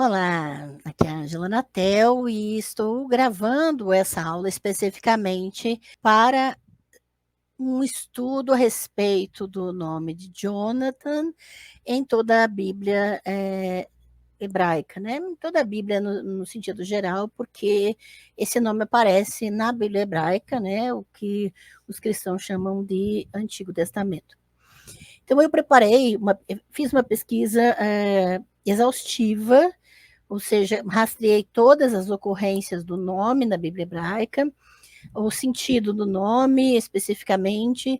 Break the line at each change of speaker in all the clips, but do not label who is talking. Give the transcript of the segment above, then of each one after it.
Olá, aqui é a Ângela Natel e estou gravando essa aula especificamente para um estudo a respeito do nome de Jonathan em toda a Bíblia hebraica, né? Em toda a Bíblia no sentido geral, porque esse nome aparece na Bíblia hebraica, né? O que os cristãos chamam de Antigo Testamento. Então eu fiz uma pesquisa exaustiva, ou seja, rastreei todas as ocorrências do nome na Bíblia hebraica, o sentido do nome especificamente.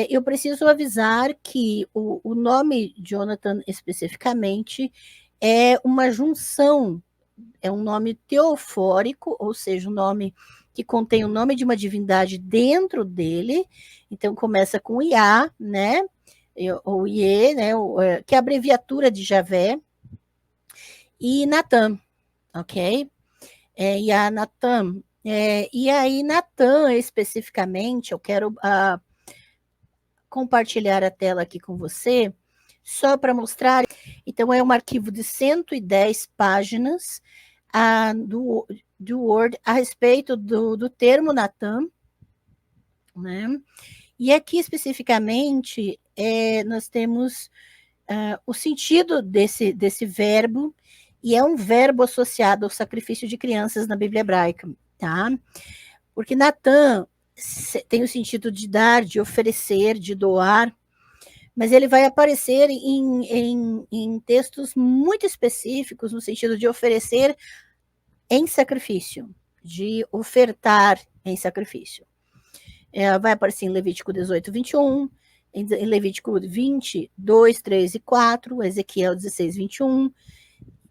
Eu preciso avisar que o nome Jonathan especificamente é uma junção, é um nome teofórico, ou seja, um nome que contém o nome de uma divindade dentro dele. Então começa com Iá, né? Ou Iê, né? Que é a abreviatura de Javé, e Natan, ok? E a Natan. E aí, Natan, especificamente, eu quero compartilhar a tela aqui com você, só para mostrar. Então, é um arquivo de 110 páginas do Word a respeito do termo Natan, né? E aqui, especificamente, nós temos o sentido desse verbo, e é um verbo associado ao sacrifício de crianças na Bíblia hebraica, tá? Porque Natan tem o sentido de dar, de oferecer, de doar, mas ele vai aparecer em textos muito específicos, no sentido de oferecer em sacrifício, de ofertar em sacrifício. Vai aparecer em Levítico 18, 21, em Levítico 20, 2, 3 e 4, Ezequiel 16, 21,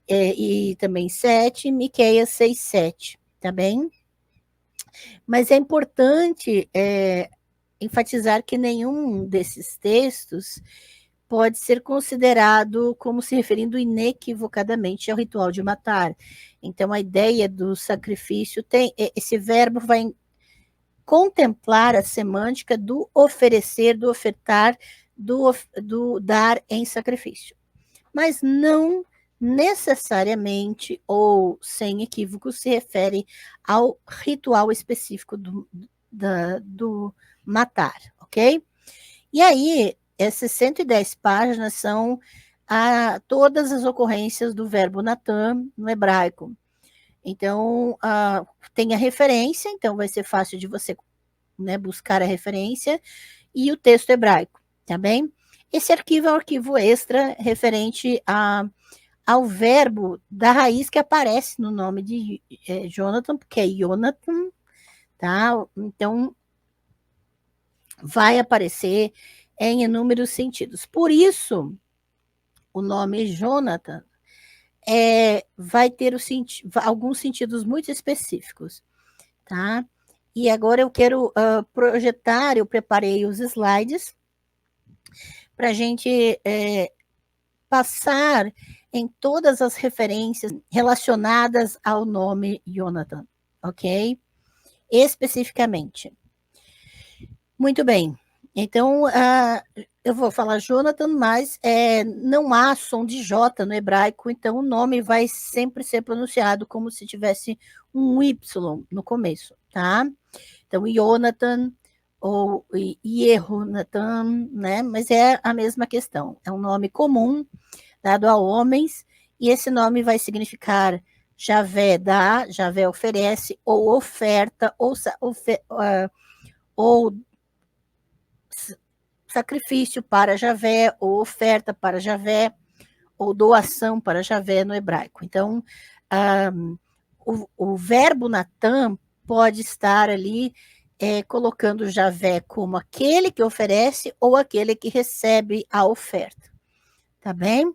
e também 7, Miqueias 6, 7, tá bem? Mas é importante enfatizar que nenhum desses textos pode ser considerado como se referindo inequivocadamente ao ritual de matar. Então, a ideia do sacrifício esse verbo vai contemplar a semântica do oferecer, do ofertar, do dar em sacrifício. Mas não necessariamente ou sem equívoco se refere ao ritual específico do matar, ok? E aí, essas 110 páginas são todas as ocorrências do verbo Natan no hebraico. Então, tem a referência, então vai ser fácil de você, né, buscar a referência, e o texto hebraico, tá bem? Esse arquivo é um arquivo extra referente ao verbo da raiz que aparece no nome de Jonathan, porque é Jonathan, tá? Então, vai aparecer em inúmeros sentidos. Por isso, o nome Jonathan vai ter alguns sentidos muito específicos, tá? E agora eu quero projetar, eu preparei os slides para a gente passar em todas as referências relacionadas ao nome Jonathan, ok? Especificamente. Muito bem. Então, eu vou falar Jonathan, mas não há som de J no hebraico, então o nome vai sempre ser pronunciado como se tivesse um Y no começo, tá? Então, Jonathan ou Yehonatan, né? Mas é a mesma questão. É um nome comum dado a homens, e esse nome vai significar Javé dá, Javé oferece, ou oferta, ou sacrifício para Javé, ou oferta para Javé, ou doação para Javé no hebraico. Então, o verbo Natan pode estar ali colocando Javé como aquele que oferece ou aquele que recebe a oferta. Tá bem?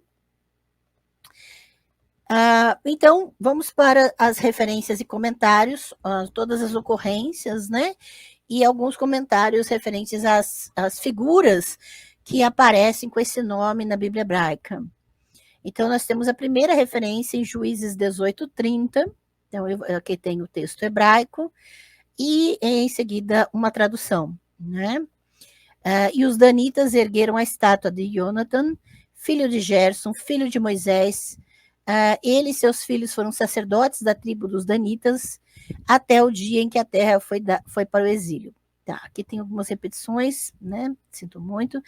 Então, vamos para as referências e comentários, todas as ocorrências, né? E alguns comentários referentes às figuras que aparecem com esse nome na Bíblia hebraica. Então, nós temos a primeira referência em Juízes 18, 30. Então, aqui tem o texto hebraico e, em seguida, uma tradução, né? E os danitas ergueram a estátua de Jonathan, filho de Gerson, filho de Moisés, ele e seus filhos foram sacerdotes da tribo dos Danitas até o dia em que a terra foi para o exílio. Tá, aqui tem algumas repetições, né? Sinto muito.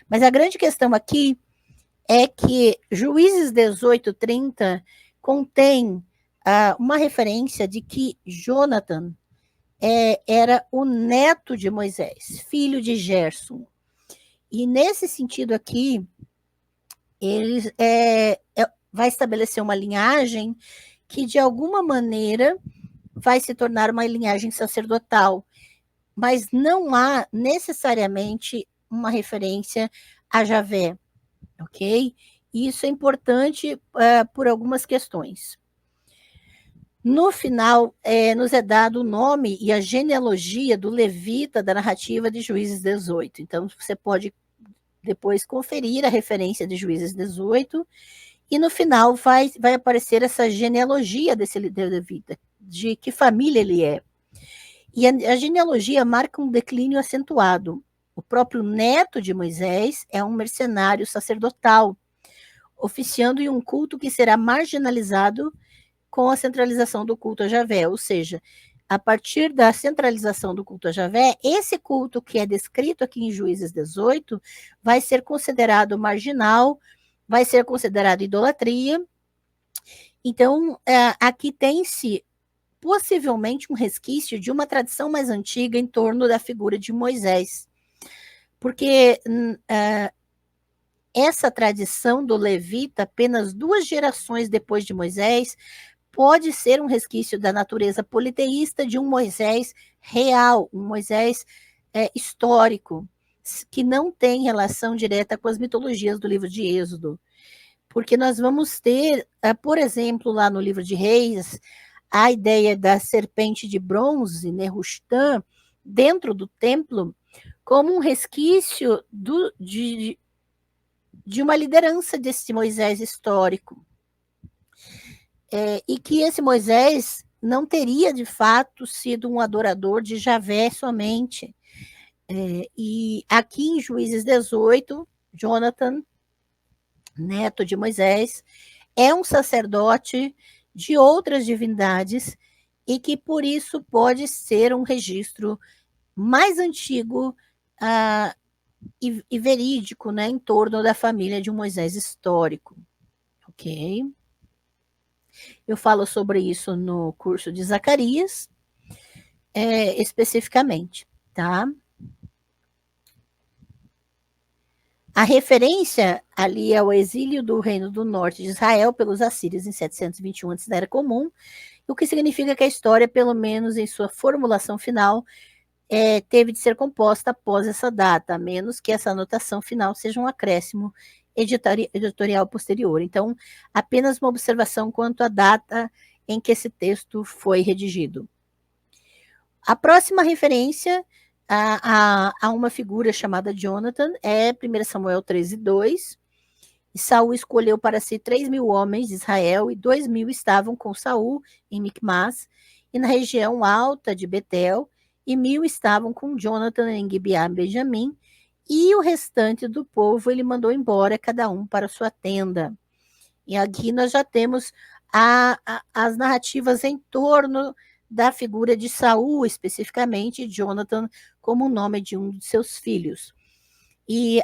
Mas a grande questão aqui é que Juízes 18:30 contém uma referência de que Jonathan era o neto de Moisés, filho de Gerson. E nesse sentido aqui, ele vai estabelecer uma linhagem que, de alguma maneira, vai se tornar uma linhagem sacerdotal, mas não há necessariamente uma referência a Javé, ok? Isso é importante por algumas questões. No final, nos é dado o nome e a genealogia do levita da narrativa de Juízes 18. Então, você pode depois conferir a referência de Juízes 18, e no final vai aparecer essa genealogia desse levita, de que família ele é. E a genealogia marca um declínio acentuado. O próprio neto de Moisés é um mercenário sacerdotal, oficiando em um culto que será marginalizado com a centralização do culto a Javé, ou seja, a partir da centralização do culto a Javé, esse culto que é descrito aqui em Juízes 18 vai ser considerado marginal, vai ser considerado idolatria. Então, aqui tem-se possivelmente um resquício de uma tradição mais antiga em torno da figura de Moisés, porque essa tradição do levita, apenas 2 gerações depois de Moisés, pode ser um resquício da natureza politeísta de um Moisés real, um Moisés histórico, que não tem relação direta com as mitologias do livro de Êxodo. Porque nós vamos ter, por exemplo, lá no livro de Reis, a ideia da serpente de bronze, Nehushtan, dentro do templo, como um resquício de uma liderança desse Moisés histórico. E que esse Moisés não teria, de fato, sido um adorador de Javé somente. E aqui em Juízes 18, Jonathan, neto de Moisés, é um sacerdote de outras divindades e que, por isso, pode ser um registro mais antigo e verídico, né, em torno da família de um Moisés histórico. Ok? Eu falo sobre isso no curso de Zacarias, especificamente, tá? A referência ali é o exílio do Reino do Norte de Israel pelos assírios em 721 antes da Era Comum, o que significa que a história, pelo menos em sua formulação final, teve de ser composta após essa data, a menos que essa anotação final seja um acréscimo editorial posterior. Então, apenas uma observação quanto à data em que esse texto foi redigido. A próxima referência a uma figura chamada Jonathan é 1 Samuel 13:2. E Saul escolheu para si 3.000 homens de Israel, e 2.000 estavam com Saul em Micmas, e na região alta de Betel, e 1.000 estavam com Jonathan em Gibeá, Benjamim, e o restante do povo ele mandou embora, cada um para sua tenda. E aqui nós já temos as narrativas em torno da figura de Saul, especificamente Jonathan, como o nome de um de seus filhos. E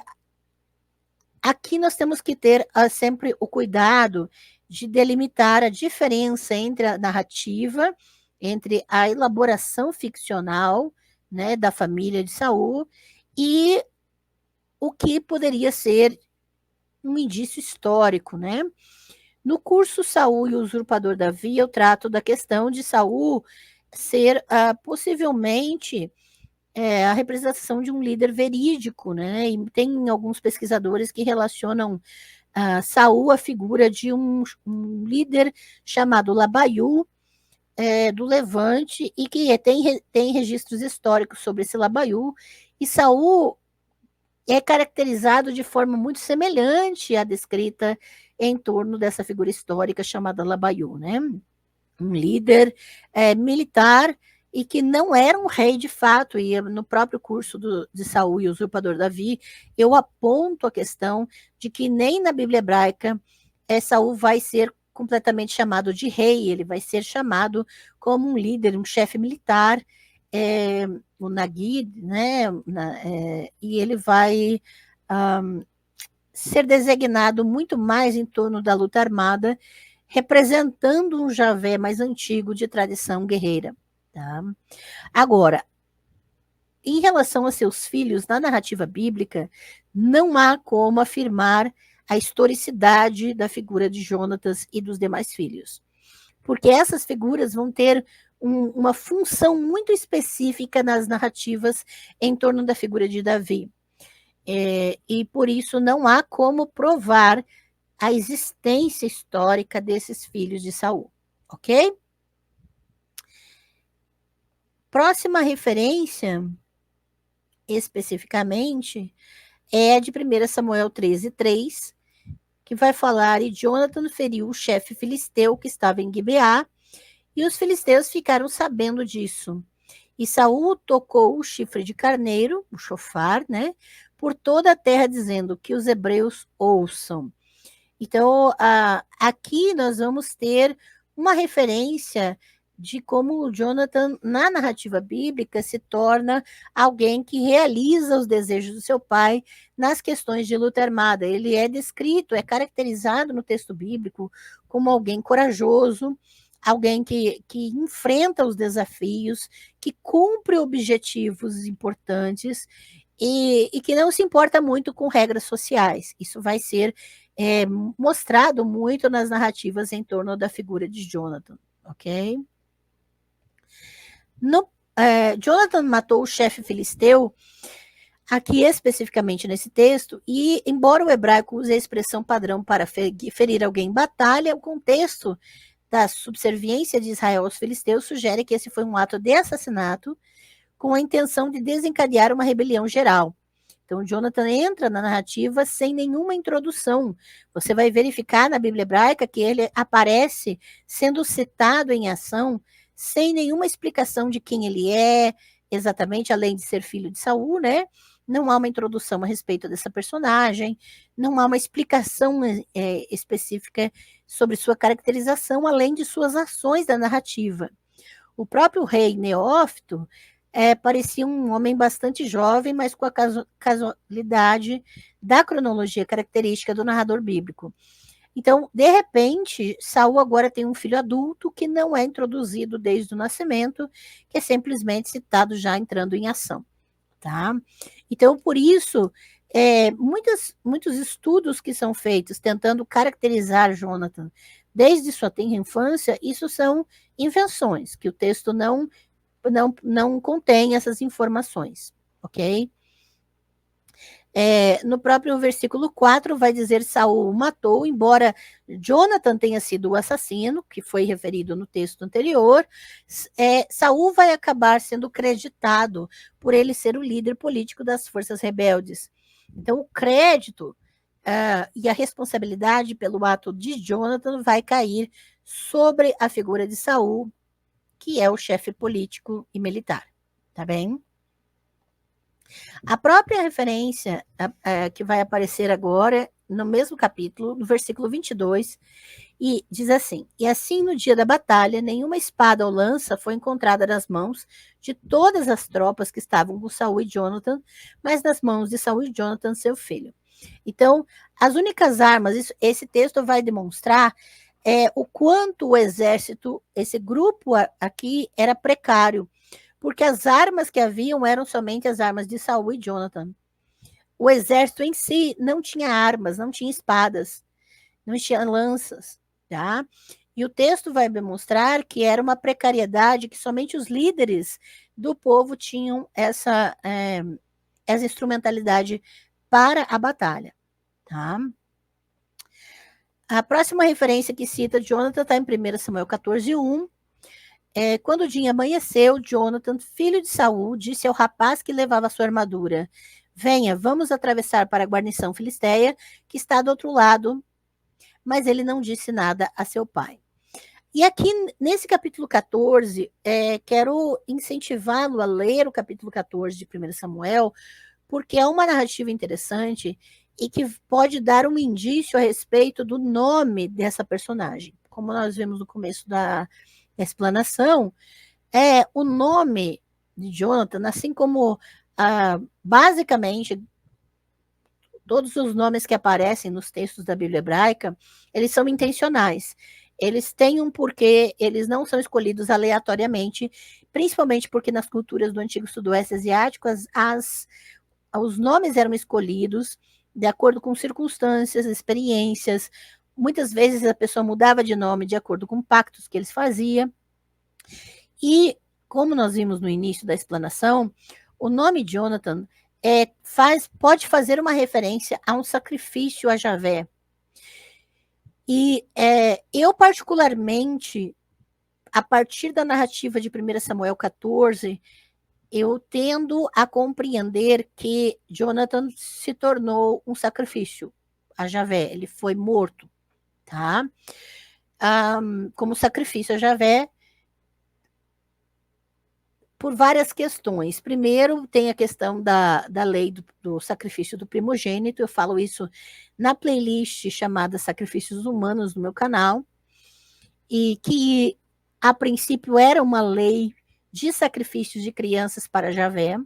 aqui nós temos que ter sempre o cuidado de delimitar a diferença entre a narrativa, entre a elaboração ficcional, né, da família de Saul e o que poderia ser um indício histórico, né? No curso Saul e o Usurpador Davi, eu trato da questão de Saul ser possivelmente a representação de um líder verídico, né? E tem alguns pesquisadores que relacionam Saul à figura de um líder chamado Labaiú, do Levante, e que tem registros históricos sobre esse Labaiú, e Saul é caracterizado de forma muito semelhante à descrita em torno dessa figura histórica chamada Labaiú, né? Um líder militar e que não era um rei de fato, e no próprio curso de Saul e o Usurpador Davi, eu aponto a questão de que nem na Bíblia hebraica Saul vai ser completamente chamado de rei, ele vai ser chamado como um líder, um chefe militar, o Nagid, né? E ele vai ser designado muito mais em torno da luta armada, representando um Javé mais antigo de tradição guerreira. Tá? Agora, em relação a seus filhos, na narrativa bíblica, não há como afirmar a historicidade da figura de Jonatas e dos demais filhos, porque essas figuras vão ter uma função muito específica nas narrativas em torno da figura de Davi. E por isso não há como provar a existência histórica desses filhos de Saul, ok? Próxima referência, especificamente, é de 1 Samuel 13:3, que vai falar: e Jonathan feriu o chefe filisteu que estava em Gibeá, e os filisteus ficaram sabendo disso. E Saul tocou o chifre de carneiro, o chofar, né, por toda a terra, dizendo: que os hebreus ouçam. Então, aqui nós vamos ter uma referência de como o Jonathan, na narrativa bíblica, se torna alguém que realiza os desejos do seu pai nas questões de luta armada. Ele é descrito, é caracterizado no texto bíblico como alguém corajoso, alguém que enfrenta os desafios, que cumpre objetivos importantes e que não se importa muito com regras sociais. Isso vai ser mostrado muito nas narrativas em torno da figura de Jonathan, ok? Jonathan matou o chefe filisteu, aqui especificamente nesse texto, e embora o hebraico use a expressão padrão para ferir alguém em batalha, o contexto da subserviência de Israel aos filisteus sugere que esse foi um ato de assassinato com a intenção de desencadear uma rebelião geral. Então, Jonathan entra na narrativa sem nenhuma introdução. Você vai verificar na Bíblia hebraica que ele aparece sendo citado em ação sem nenhuma explicação de quem ele é, exatamente, além de ser filho de Saul, né? Não há uma introdução a respeito dessa personagem, não há uma explicação específica sobre sua caracterização, além de suas ações da narrativa. O próprio rei Neófito parecia um homem bastante jovem, mas com a casualidade da cronologia característica do narrador bíblico. Então, de repente, Saul agora tem um filho adulto que não é introduzido desde o nascimento, que é simplesmente citado já entrando em ação. Tá? Então, por isso, muitos estudos que são feitos tentando caracterizar Jonathan desde sua tenra infância, isso são invenções, que o texto não contém essas informações, ok? No próprio versículo 4 vai dizer: Saul o matou, embora Jonathan tenha sido o assassino, que foi referido no texto anterior, Saul vai acabar sendo creditado por ele ser o líder político das forças rebeldes. Então, o crédito e a responsabilidade pelo ato de Jonathan vai cair sobre a figura de Saul, que é o chefe político e militar, tá bem? A própria referência que vai aparecer agora, no mesmo capítulo, no versículo 22, e diz assim: e assim no dia da batalha, nenhuma espada ou lança foi encontrada nas mãos de todas as tropas que estavam com Saul e Jonathan, mas nas mãos de Saul e Jonathan, seu filho. Então, as únicas armas, esse texto vai demonstrar o quanto o exército, esse grupo aqui, era precário, porque as armas que haviam eram somente as armas de Saul e Jonathan. O exército em si não tinha armas, não tinha espadas, não tinha lanças, tá? E o texto vai demonstrar que era uma precariedade, que somente os líderes do povo tinham essa instrumentalidade para a batalha, tá? A próxima referência que cita Jonathan está em 1 Samuel 14:1. Quando o dia amanheceu, Jonathan, filho de Saul, disse ao rapaz que levava sua armadura: venha, vamos atravessar para a guarnição filisteia, que está do outro lado. Mas ele não disse nada a seu pai. E aqui, nesse capítulo 14, quero incentivá-lo a ler o capítulo 14 de 1 Samuel, porque é uma narrativa interessante e que pode dar um indício a respeito do nome dessa personagem. como nós vimos no começo da explanação, o nome de Jonathan, assim como basicamente todos os nomes que aparecem nos textos da Bíblia hebraica, eles são intencionais. Eles têm um porquê, eles não são escolhidos aleatoriamente, principalmente porque nas culturas do antigo sudoeste asiático, os nomes eram escolhidos de acordo com circunstâncias, experiências. Muitas vezes a pessoa mudava de nome de acordo com pactos que eles faziam. E, como nós vimos no início da explanação, o nome Jonathan pode fazer uma referência a um sacrifício a Javé. E eu, particularmente, a partir da narrativa de 1 Samuel 14, eu tendo a compreender que Jonathan se tornou um sacrifício a Javé, ele foi morto, tá? Como sacrifício a Javé, por várias questões. Primeiro, tem a questão da lei do sacrifício do primogênito, eu falo isso na playlist chamada Sacrifícios Humanos no meu canal, e que, a princípio, era uma lei de sacrifícios de crianças para Javé.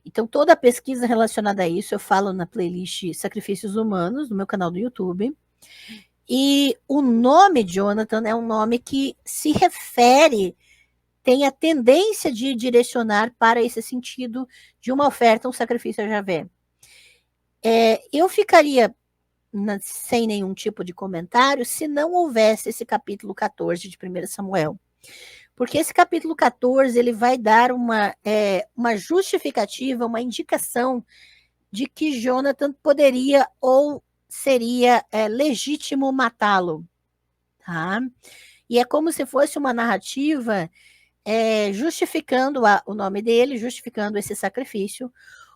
Então, toda a pesquisa relacionada a isso eu falo na playlist Sacrifícios Humanos, no meu canal do YouTube. E o nome Jonathan é um nome que se refere, tem a tendência de direcionar para esse sentido de uma oferta, um sacrifício a Javé. Eu ficaria sem nenhum tipo de comentário se não houvesse esse capítulo 14 de 1 Samuel. Porque esse capítulo 14 ele vai dar uma justificativa, uma indicação de que Jonathan poderia ou seria legítimo matá-lo. Tá? E é como se fosse uma narrativa justificando o nome dele, justificando esse sacrifício,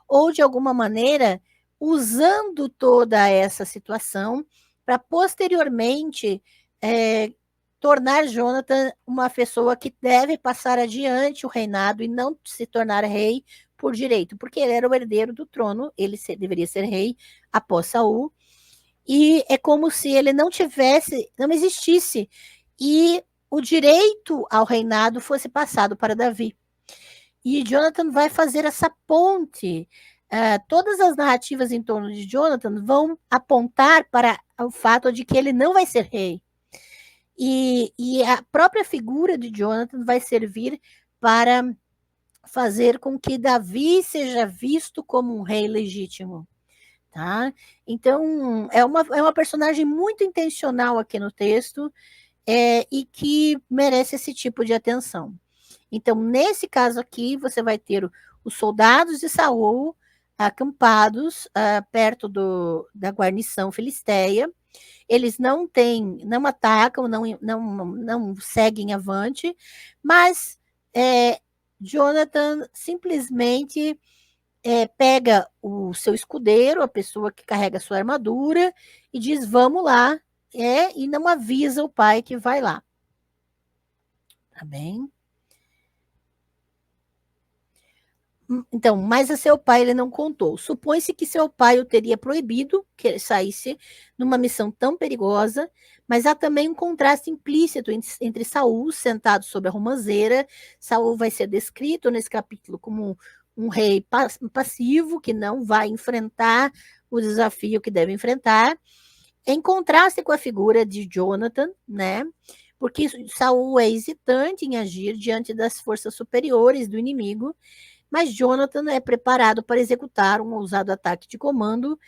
ou de alguma maneira usando toda essa situação para posteriormente tornar Jonathan uma pessoa que deve passar adiante o reinado e não se tornar rei por direito, porque ele era o herdeiro do trono, ele deveria ser rei após Saul, e é como se ele não existisse, e o direito ao reinado fosse passado para Davi. E Jonathan vai fazer essa ponte. Todas as narrativas em torno de Jonathan vão apontar para o fato de que ele não vai ser rei. E a própria figura de Jonathan vai servir para fazer com que Davi seja visto como um rei legítimo. Tá? Então, é uma personagem muito intencional aqui no texto, e que merece esse tipo de atenção. Então, nesse caso aqui, você vai ter os soldados de Saul acampados perto da guarnição filisteia. Eles não atacam, não seguem avante, mas Jonathan simplesmente pega o seu escudeiro, a pessoa que carrega a sua armadura, e diz, vamos lá, e não avisa o pai que vai lá. Tá bem? Então, mas a seu pai ele não contou. Supõe-se que seu pai o teria proibido que ele saísse numa missão tão perigosa, mas há também um contraste implícito entre Saul, sentado sobre a romanceira. Saul vai ser descrito nesse capítulo como um rei passivo, que não vai enfrentar o desafio que deve enfrentar, em contraste com a figura de Jonathan, né? Porque Saul é hesitante em agir diante das forças superiores do inimigo, mas Jonathan é preparado para executar um ousado ataque de comando,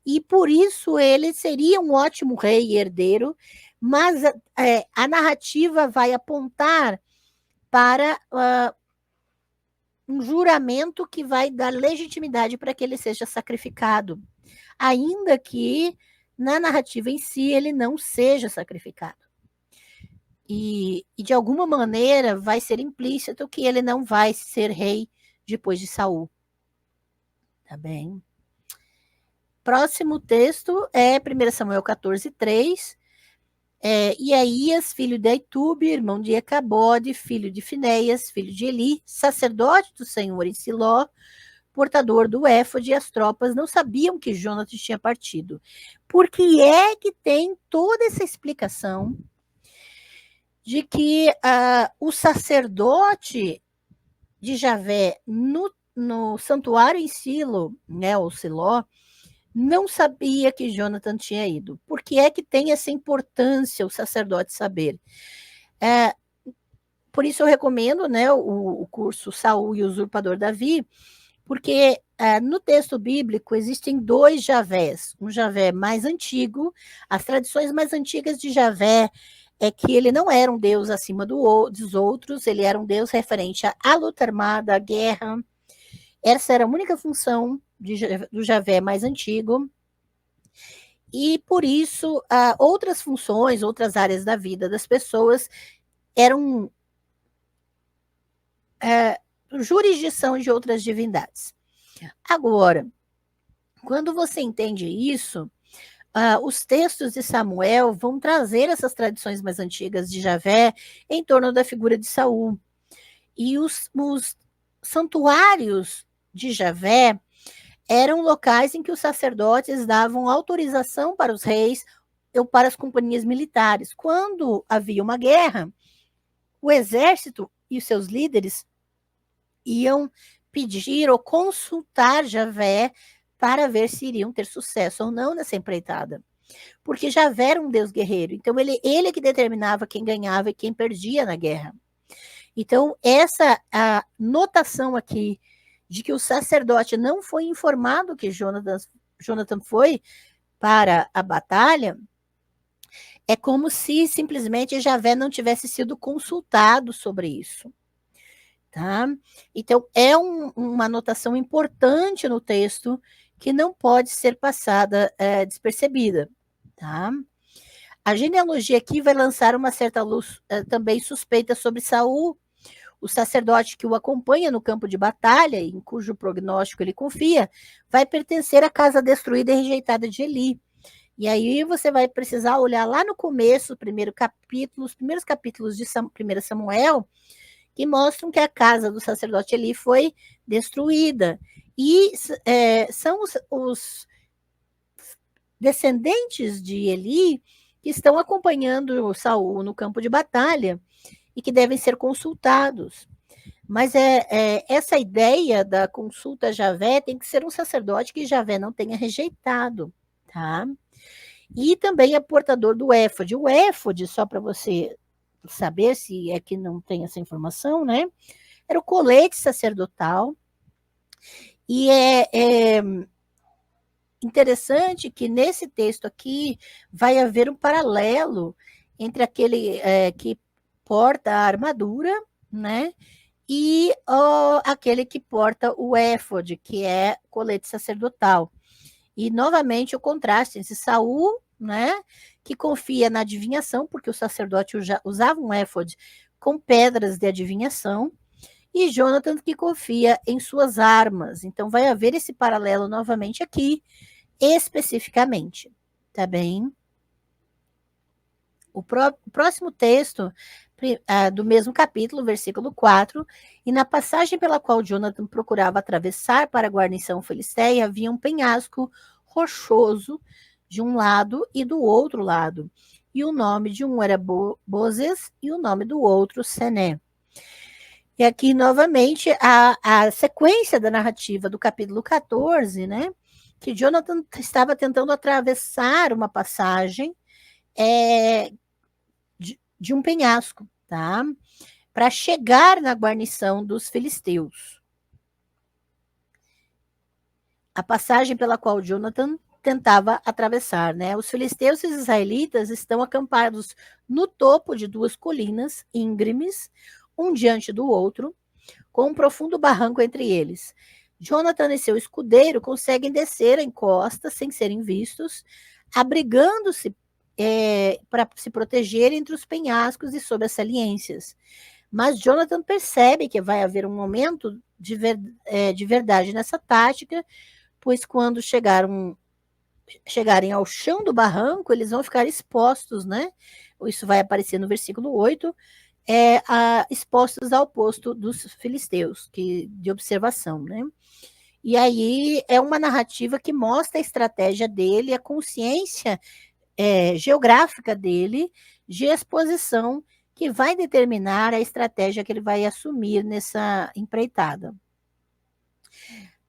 e por isso ele seria um ótimo rei e herdeiro, mas a narrativa vai apontar para um juramento que vai dar legitimidade para que ele seja sacrificado, ainda que na narrativa em si ele não seja sacrificado. E de alguma maneira vai ser implícito que ele não vai ser rei depois de Saul. Tá bem? Próximo texto é 1 Samuel 14, 3. Iaías, filho de Aitube, irmão de Ecabode, filho de Finéias, filho de Eli, sacerdote do Senhor em Siló, portador do éfode, e as tropas não sabiam que Jonathan tinha partido. Por que é que tem toda essa explicação de que o sacerdote de Javé no santuário em Silo, né, ou Siló, não sabia que Jonathan tinha ido. Por que é que tem essa importância o sacerdote saber? Por isso eu recomendo, né, o curso Saul e o Usurpador Davi, porque no texto bíblico existem dois Javés. Um Javé mais antigo, as tradições mais antigas de Javé é que ele não era um Deus acima dos outros, ele era um Deus referente à luta armada, à guerra. Essa era a única função do Javé mais antigo. E por isso, outras funções, outras áreas da vida das pessoas eram jurisdição de outras divindades. Agora, quando você entende isso, os textos de Samuel vão trazer essas tradições mais antigas de Javé em torno da figura de Saul. E os santuários de Javé eram locais em que os sacerdotes davam autorização para os reis ou para as companhias militares. Quando havia uma guerra, o exército e os seus líderes iam pedir ou consultar Javé para ver se iriam ter sucesso ou não nessa empreitada. Porque Javé era um deus guerreiro, então ele que determinava quem ganhava e quem perdia na guerra. Então, essa a notação aqui de que o sacerdote não foi informado que Jonathan foi para a batalha, é como se simplesmente Javé não tivesse sido consultado sobre isso. Tá? Então, é uma anotação importante no texto que não pode ser passada despercebida. Tá? A genealogia aqui vai lançar uma certa luz também suspeita sobre Saul, o sacerdote que o acompanha no campo de batalha, em cujo prognóstico ele confia, vai pertencer à casa destruída e rejeitada de Eli. E aí você vai precisar olhar lá no começo, os primeiros capítulos de 1 Samuel, que mostram que a casa do sacerdote Eli foi destruída. E são os descendentes de Eli que estão acompanhando Saul no campo de batalha e que devem ser consultados. Mas essa ideia da consulta a Javé tem que ser um sacerdote que Javé não tenha rejeitado, tá? E também é portador do éfode. O éfode, só para você saber se é que não tem essa informação, né? Era o colete sacerdotal. E é interessante que nesse texto aqui vai haver um paralelo entre aquele que porta a armadura, né? E aquele que porta o éfode, que é colete sacerdotal. E, novamente, o contraste entre Saul, né, que confia na adivinhação, porque o sacerdote usava um éfode com pedras de adivinhação, e Jonathan, que confia em suas armas. Então, vai haver esse paralelo novamente aqui, especificamente. Tá bem? O próximo texto do mesmo capítulo, versículo 4, e na passagem pela qual Jonathan procurava atravessar para a guarnição filisteia, havia um penhasco rochoso de um lado e do outro lado, e o nome de um era Bozes e o nome do outro Sené. E aqui, novamente, a sequência da narrativa do capítulo 14, né, que Jonathan estava tentando atravessar uma passagem de um penhasco, tá? Para chegar na guarnição dos filisteus. A passagem pela qual Jonathan tentava atravessar, né? Os filisteus e os israelitas estão acampados no topo de duas colinas íngremes, um diante do outro, com um profundo barranco entre eles. Jonathan e seu escudeiro conseguem descer a encosta sem serem vistos, abrigando-se para se proteger entre os penhascos e sob as saliências. Mas Jonathan percebe que vai haver um momento de verdade nessa tática, pois quando chegarem ao chão do barranco, eles vão ficar expostos, né? Isso vai aparecer no versículo 8, expostos ao posto dos filisteus, de observação, né? E aí é uma narrativa que mostra a estratégia dele, a consciência geográfica dele, de exposição que vai determinar a estratégia que ele vai assumir nessa empreitada.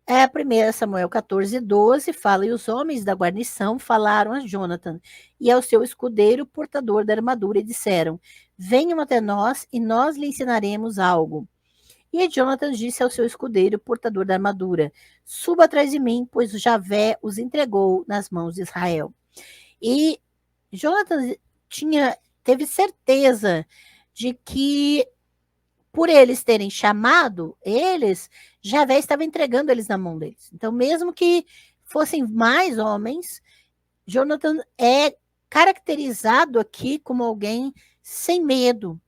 1 Samuel 14:12 fala, e os homens da guarnição falaram a Jonathan e ao seu escudeiro, portador da armadura, e disseram, venham até nós e nós lhe ensinaremos algo. E Jonathan disse ao seu escudeiro, portador da armadura, suba atrás de mim, pois Javé os entregou nas mãos de Israel. E Jonathan teve certeza de que, por eles terem chamado eles, Javé estava entregando eles na mão deles. Então, mesmo que fossem mais homens, Jonathan é caracterizado aqui como alguém sem medo,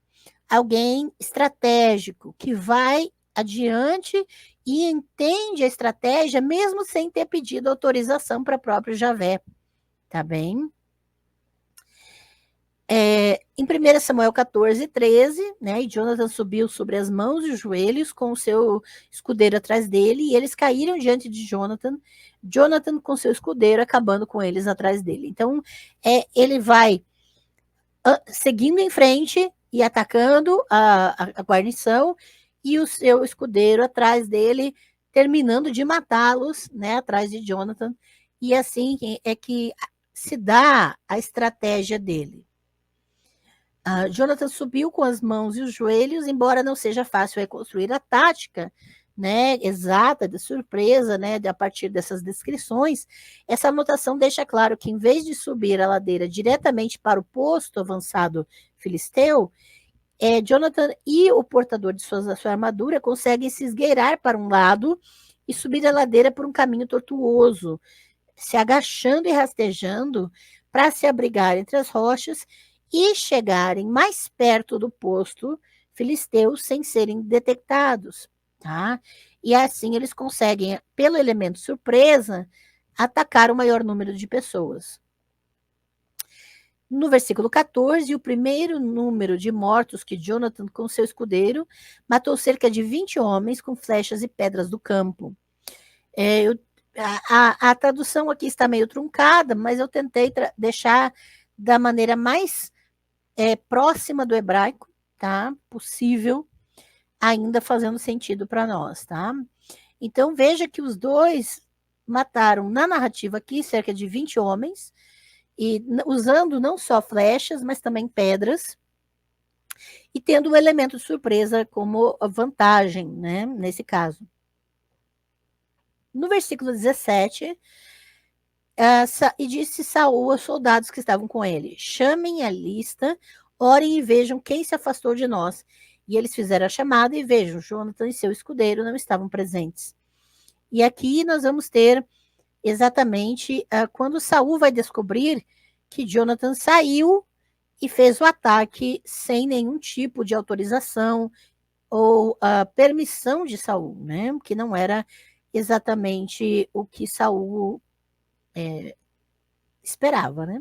alguém estratégico, que vai adiante e entende a estratégia, mesmo sem ter pedido autorização para o próprio Javé. Tá bem? Em 1 Samuel 14:13, né, e Jonathan subiu sobre as mãos e os joelhos com o seu escudeiro atrás dele, e eles caíram diante de Jonathan com seu escudeiro acabando com eles atrás dele. Então, ele vai seguindo em frente e atacando a guarnição, e o seu escudeiro atrás dele, terminando de matá-los, né, atrás de Jonathan, e assim é que se dá a estratégia dele. Jonathan subiu com as mãos e os joelhos, embora não seja fácil reconstruir a tática, né, exata, de surpresa, né, a partir dessas descrições. Essa anotação deixa claro que, em vez de subir a ladeira diretamente para o posto avançado filisteu, Jonathan e o portador de sua armadura conseguem se esgueirar para um lado e subir a ladeira por um caminho tortuoso, se agachando e rastejando para se abrigar entre as rochas e chegarem mais perto do posto filisteu sem serem detectados, tá? E assim eles conseguem, pelo elemento surpresa, atacar o maior número de pessoas. No versículo 14, o primeiro número de mortos que Jonathan, com seu escudeiro, matou cerca de 20 homens com flechas e pedras do campo. A tradução aqui está meio truncada, mas eu tentei deixar da maneira mais próxima do hebraico, tá? Possível, ainda fazendo sentido para nós, tá? Então, veja que os dois mataram, na narrativa aqui, cerca de 20 homens, e usando não só flechas, mas também pedras, e tendo um elemento de surpresa como vantagem, né, nesse caso. No versículo 17, e disse Saul aos soldados que estavam com ele, chamem a lista, orem e vejam quem se afastou de nós. E eles fizeram a chamada e vejam, Jonathan e seu escudeiro não estavam presentes. E aqui nós vamos ter exatamente quando Saul vai descobrir que Jonathan saiu e fez o ataque sem nenhum tipo de autorização ou permissão de Saul, né? Que não era exatamente o que Saul esperava, né?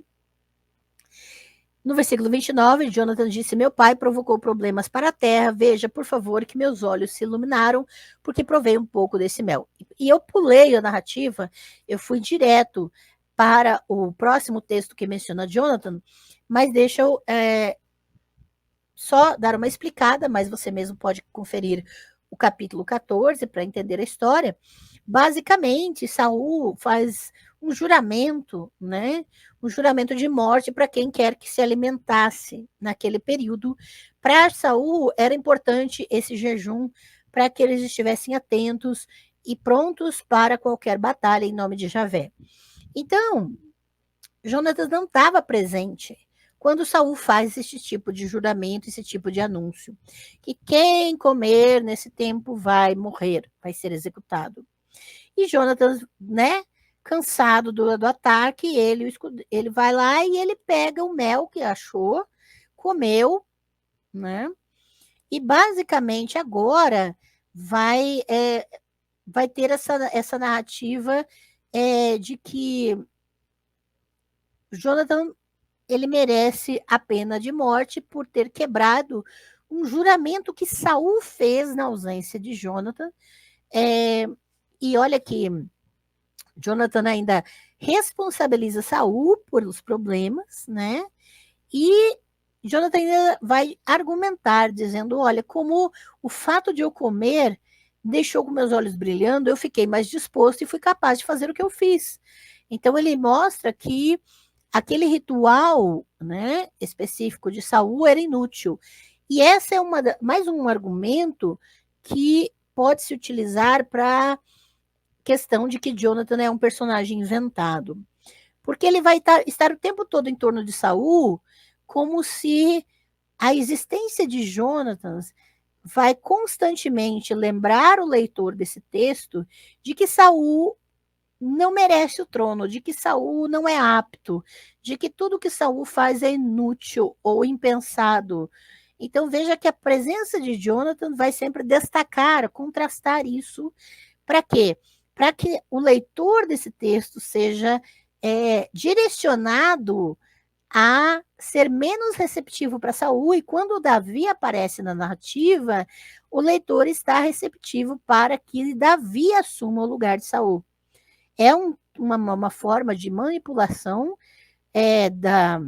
No versículo 29, Jonathan disse, meu pai provocou problemas para a terra, veja, por favor, que meus olhos se iluminaram, porque provei um pouco desse mel. E eu pulei a narrativa, eu fui direto para o próximo texto que menciona Jonathan, mas deixa eu só dar uma explicada, mas você mesmo pode conferir o capítulo 14 para entender a história. Basicamente, Saul faz um juramento, né? Um juramento de morte para quem quer que se alimentasse naquele período. Para Saul era importante esse jejum para que eles estivessem atentos e prontos para qualquer batalha em nome de Javé. Então, Jonatas não estava presente quando Saul faz esse tipo de juramento, esse tipo de anúncio, que quem comer nesse tempo vai morrer, vai ser executado. E Jonatas, né, cansado do ataque, ele vai lá e ele pega o mel que achou, comeu, né, e basicamente agora vai ter essa narrativa de que Jonathan, ele merece a pena de morte por ter quebrado um juramento que Saul fez na ausência de Jonathan. E olha que Jonathan ainda responsabiliza Saul por os problemas, né? E Jonathan ainda vai argumentar, dizendo: olha, como o fato de eu comer deixou com meus olhos brilhando, eu fiquei mais disposto e fui capaz de fazer o que eu fiz. Então ele mostra que aquele ritual, né, específico de Saul era inútil. E essa é mais um argumento que pode se utilizar para a questão de que Jonathan é um personagem inventado. Porque ele vai estar o tempo todo em torno de Saul, como se a existência de Jonathan vai constantemente lembrar o leitor desse texto de que Saul não merece o trono, de que Saul não é apto, de que tudo que Saul faz é inútil ou impensado. Então veja que a presença de Jonathan vai sempre destacar, contrastar isso. Para quê? Para que o leitor desse texto seja direcionado a ser menos receptivo para Saul, e quando Davi aparece na narrativa, o leitor está receptivo para que Davi assuma o lugar de Saul. É uma forma de manipulação da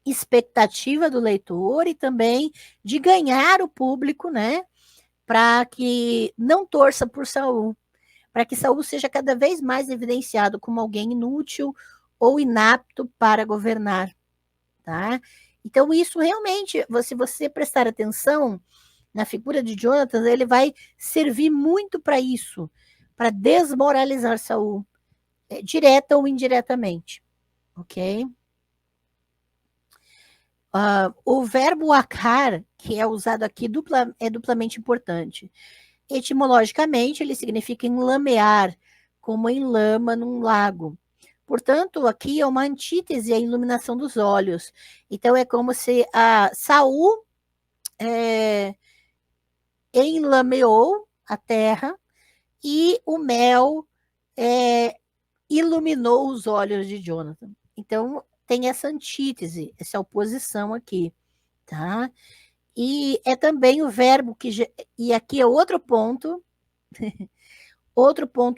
expectativa do leitor e também de ganhar o público, né? Para que não torça por Saul, para que Saul seja cada vez mais evidenciado como alguém inútil ou inapto para governar, tá? Então, isso realmente, se você prestar atenção na figura de Jonathan, ele vai servir muito para isso, para desmoralizar Saul, direta ou indiretamente, ok? O verbo akar, que é usado aqui, é duplamente importante. Etimologicamente, ele significa enlamear, como em lama num lago. Portanto, aqui é uma antítese à iluminação dos olhos. Então, é como se Saul enlameou a terra e o mel iluminou os olhos de Jonathan. Então, tem essa antítese, essa oposição aqui, tá? E é também o verbo e aqui é outro ponto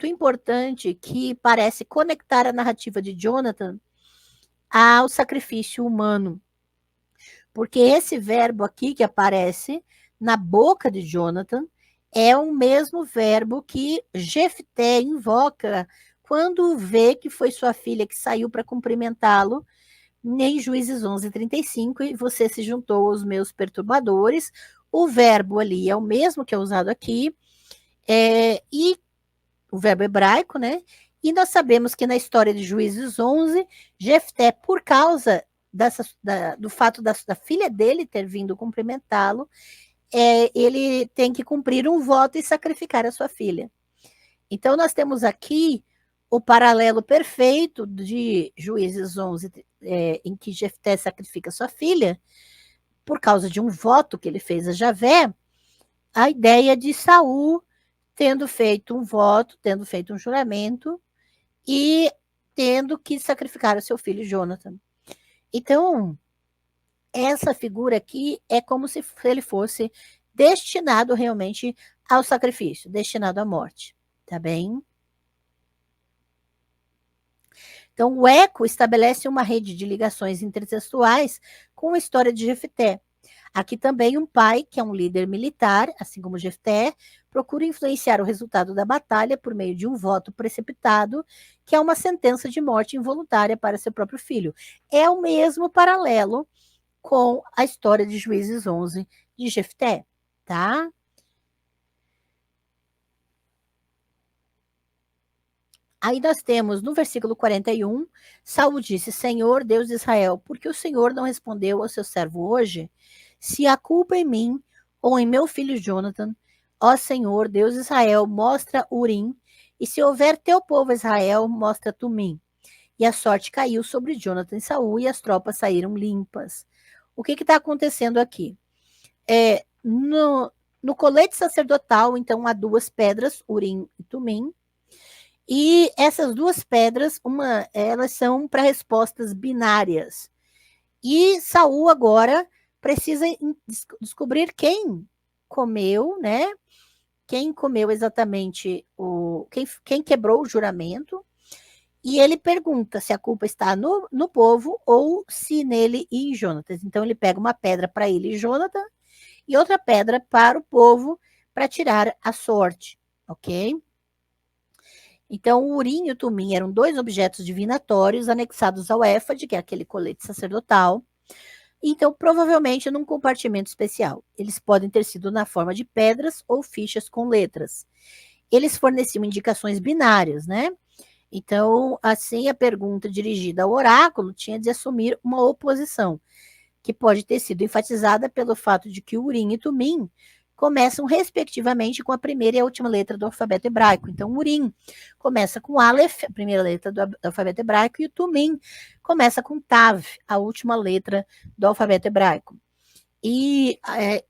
importante que parece conectar a narrativa de Jonathan ao sacrifício humano. Porque esse verbo aqui que aparece na boca de Jonathan é o mesmo verbo que Jefté invoca quando vê que foi sua filha que saiu para cumprimentá-lo em Juízes 11:35, e você se juntou aos meus perturbadores. O verbo ali é o mesmo que é usado aqui, e o verbo hebraico, né? E nós sabemos que na história de Juízes 11, Jefté, por causa do fato da filha dele ter vindo cumprimentá-lo, ele tem que cumprir um voto e sacrificar a sua filha. Então, nós temos aqui o paralelo perfeito de Juízes 11, em que Jefté sacrifica sua filha, por causa de um voto que ele fez a Javé, a ideia de Saul tendo feito um voto, tendo feito um juramento e tendo que sacrificar o seu filho Jonathan. Então, essa figura aqui é como se ele fosse destinado realmente ao sacrifício, destinado à morte, tá bem? Então, o eco estabelece uma rede de ligações intertextuais com a história de Jefté. Aqui também um pai, que é um líder militar, assim como Jefté, procura influenciar o resultado da batalha por meio de um voto precipitado, que é uma sentença de morte involuntária para seu próprio filho. É o mesmo paralelo com a história de Juízes 11 de Jefté, tá? Aí nós temos no versículo 41, Saul disse: Senhor, Deus de Israel, por que o Senhor não respondeu ao seu servo hoje? Se há culpa em mim ou em meu filho Jonathan, ó Senhor, Deus de Israel, mostra Urim, e se houver teu povo Israel, mostra Tumim. E a sorte caiu sobre Jonathan e Saul, e as tropas saíram limpas. O que está acontecendo aqui? No colete sacerdotal, então, há duas pedras, Urim e Tumim, e essas duas pedras, elas são para respostas binárias. E Saul agora precisa descobrir quem comeu, né? Quem comeu exatamente quem quebrou o juramento E ele pergunta se a culpa está no povo ou se nele e em Jonatas. Então ele pega uma pedra para ele e Jonathan e outra pedra para o povo para tirar a sorte, ok? Então o Urim e o Tumim eram 2 objetos divinatórios anexados ao éfode, que é aquele colete sacerdotal. Então, provavelmente num compartimento especial. Eles podem ter sido na forma de pedras ou fichas com letras. Eles forneciam indicações binárias, né? Então, assim, a pergunta dirigida ao oráculo tinha de assumir uma oposição, que pode ter sido enfatizada pelo fato de que Urim e Tumim começam, respectivamente, com a primeira e a última letra do alfabeto hebraico. Então, Urim começa com Aleph, a primeira letra do alfabeto hebraico, e o Tumim começa com Tav, a última letra do alfabeto hebraico. E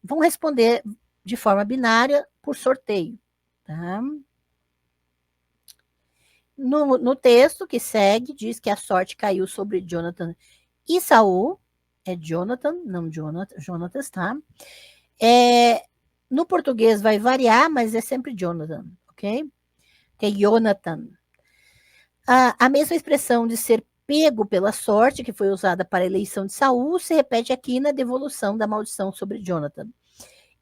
vão responder de forma binária por sorteio. Tá? No texto que segue, diz que a sorte caiu sobre Jonathan e Saul. É Jonathan, não Jonatas, tá? No português vai variar, mas é sempre Jonathan, ok? Que é Jonathan. A mesma expressão de ser pego pela sorte, que foi usada para a eleição de Saul, se repete aqui na devolução da maldição sobre Jonathan.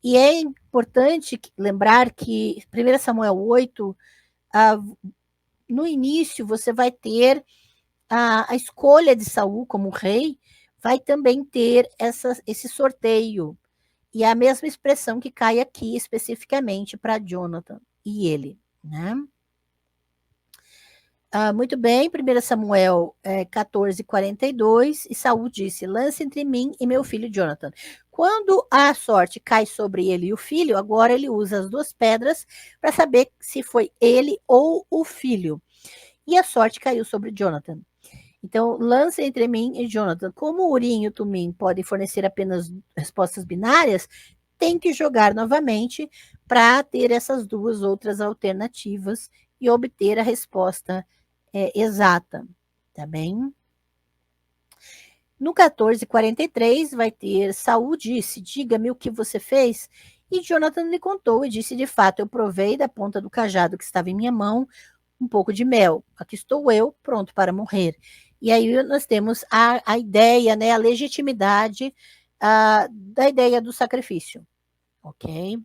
E é importante lembrar que 1 Samuel 8, no início você vai ter a escolha de Saul como rei, vai também ter esse sorteio. E é a mesma expressão que cai aqui especificamente para Jonathan e ele, né? Muito bem, 1 Samuel 14:42, e Saul disse: lance entre mim e meu filho Jonathan. Quando a sorte cai sobre ele e o filho, agora ele usa as 2 pedras para saber se foi ele ou o filho. E a sorte caiu sobre Jonathan. Então, lance entre mim e Jonathan. Como o Urim e o Tumim podem fornecer apenas respostas binárias, tem que jogar novamente para ter essas 2 outras alternativas e obter a resposta exata, tá bem? No 14:43 vai ter Saul disse: diga-me o que você fez. E Jonathan lhe contou e disse: de fato, eu provei da ponta do cajado que estava em minha mão um pouco de mel. Aqui estou eu, pronto para morrer. E aí nós temos a ideia, né, a legitimidade da ideia do sacrifício, ok?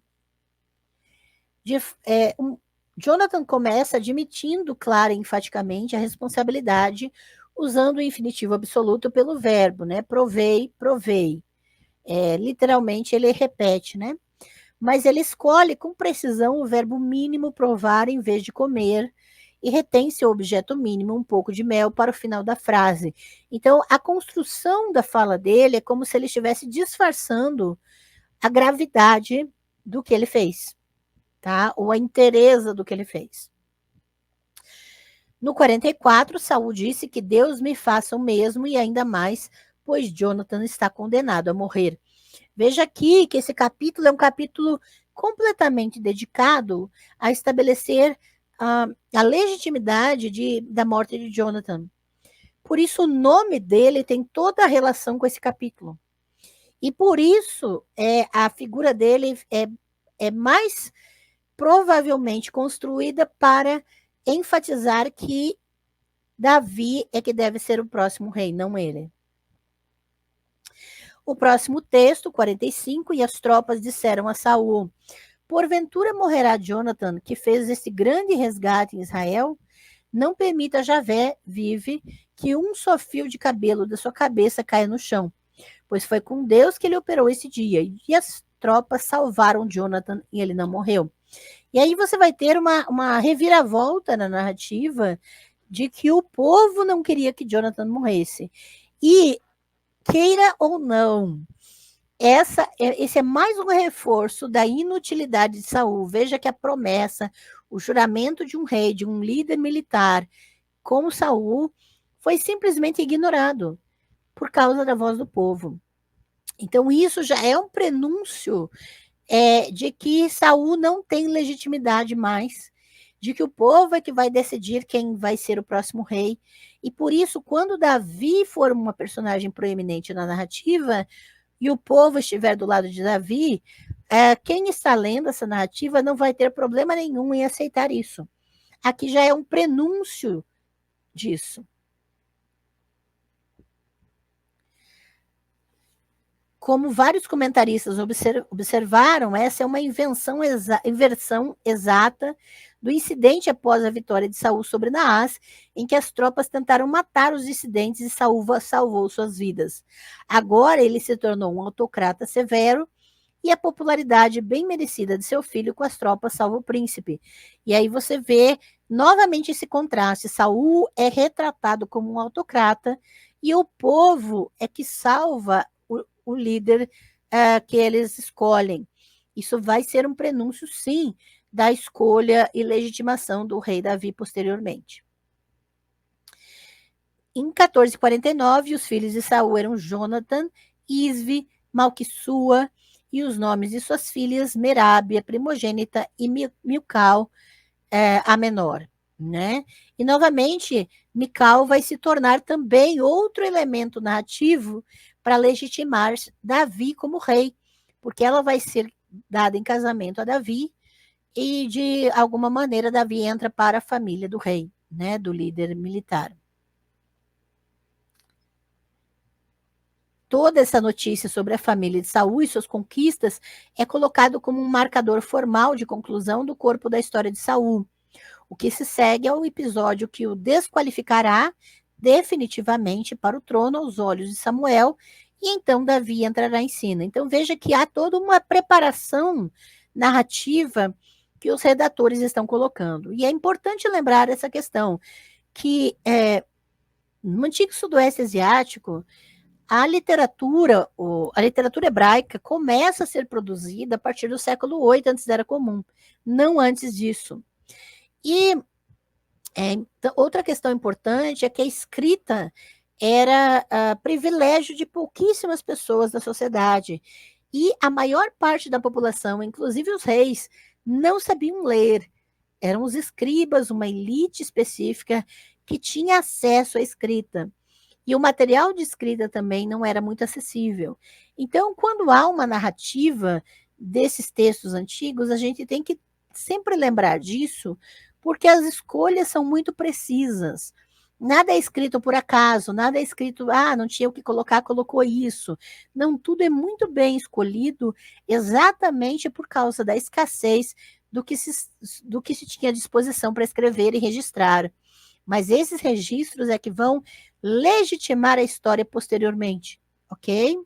Jonathan começa admitindo clara e enfaticamente a responsabilidade, usando o infinitivo absoluto pelo verbo, né? Provei, provei. Literalmente ele repete, né? Mas ele escolhe com precisão o verbo mínimo provar em vez de comer e retém seu objeto mínimo, um pouco de mel, para o final da frase. Então, a construção da fala dele é como se ele estivesse disfarçando a gravidade do que ele fez, tá? Ou a inteireza do que ele fez. No 44, Saul disse que Deus me faça o mesmo e ainda mais, pois Jonathan está condenado a morrer. Veja aqui que esse capítulo é um capítulo completamente dedicado a estabelecer a legitimidade da morte de Jonathan. Por isso, o nome dele tem toda a relação com esse capítulo. E por isso, a figura dele é mais provavelmente construída para enfatizar que Davi é que deve ser o próximo rei, não ele. O próximo texto, 45, e as tropas disseram a Saul: porventura morrerá Jonathan, que fez esse grande resgate em Israel? Não permita Javé, vive, que um só fio de cabelo da sua cabeça caia no chão, pois foi com Deus que ele operou esse dia. E as tropas salvaram Jonathan e ele não morreu. E aí você vai ter uma reviravolta na narrativa de que o povo não queria que Jonathan morresse. E, queira ou não, esse é mais um reforço da inutilidade de Saul. Veja que a promessa, o juramento de um rei, de um líder militar, como Saul, foi simplesmente ignorado por causa da voz do povo. Então, isso já é um prenúncio de que Saul não tem legitimidade mais, de que o povo é que vai decidir quem vai ser o próximo rei. E por isso, quando Davi for uma personagem proeminente na narrativa, e o povo estiver do lado de Davi, quem está lendo essa narrativa não vai ter problema nenhum em aceitar isso. Aqui já é um prenúncio disso. Como vários comentaristas observaram, essa é uma inversão exata do incidente após a vitória de Saul sobre Naás, em que as tropas tentaram matar os dissidentes e Saul salvou suas vidas. Agora ele se tornou um autocrata severo e a popularidade bem merecida de seu filho com as tropas salva o príncipe. E aí você vê novamente esse contraste. Saul é retratado como um autocrata e o povo é que salva o líder que eles escolhem. Isso vai ser um prenúncio, sim, da escolha e legitimação do rei Davi posteriormente. Em 1449, os filhos de Saul eram Jonathan, Isvi, Malquissua, e os nomes de suas filhas, Merabe, a primogênita, e Milcal, a menor. Né? E, novamente, Mical vai se tornar também outro elemento narrativo para legitimar Davi como rei, porque ela vai ser dada em casamento a Davi, e, de alguma maneira, Davi entra para a família do rei, né? Do líder militar. Toda essa notícia sobre a família de Saul e suas conquistas é colocado como um marcador formal de conclusão do corpo da história de Saul. O que se segue é o episódio que o desqualificará definitivamente para o trono aos olhos de Samuel, e então Davi entrará em cena. Então veja que há toda uma preparação narrativa que os redatores estão colocando. E é importante lembrar essa questão, que no antigo sudoeste asiático, a literatura hebraica começa a ser produzida a partir do século VIII, antes era comum, não antes disso. E outra questão importante é que a escrita era privilégio de pouquíssimas pessoas da sociedade, e a maior parte da população, inclusive os reis, não sabiam ler. Eram os escribas, uma elite específica que tinha acesso à escrita. E o material de escrita também não era muito acessível. Então, quando há uma narrativa desses textos antigos, a gente tem que sempre lembrar disso, porque as escolhas são muito precisas. Nada é escrito por acaso, nada é escrito, não tinha o que colocar, colocou isso. Não, tudo é muito bem escolhido exatamente por causa da escassez do que se tinha à disposição para escrever e registrar. Mas esses registros é que vão legitimar a história posteriormente, ok?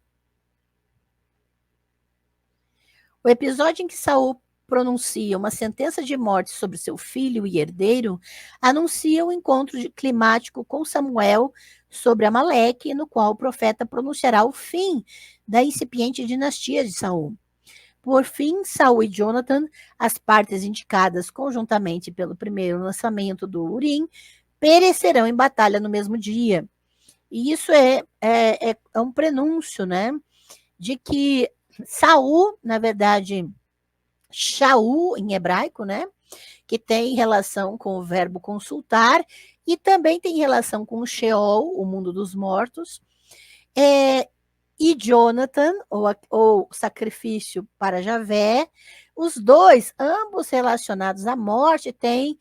O episódio em que Saul pronuncia uma sentença de morte sobre seu filho e herdeiro anuncia o encontro climático com Samuel sobre Amaleque, no qual o profeta pronunciará o fim da incipiente dinastia de Saul. Por fim, Saul e Jonathan, as partes indicadas conjuntamente pelo primeiro lançamento do Urim, perecerão em batalha no mesmo dia. E isso é um prenúncio, né, de que Saul, na verdade, Shaul em hebraico, né, que tem relação com o verbo consultar e também tem relação com o Sheol, o mundo dos mortos, e Jonathan, ou sacrifício para Javé, os dois, ambos relacionados à morte, têm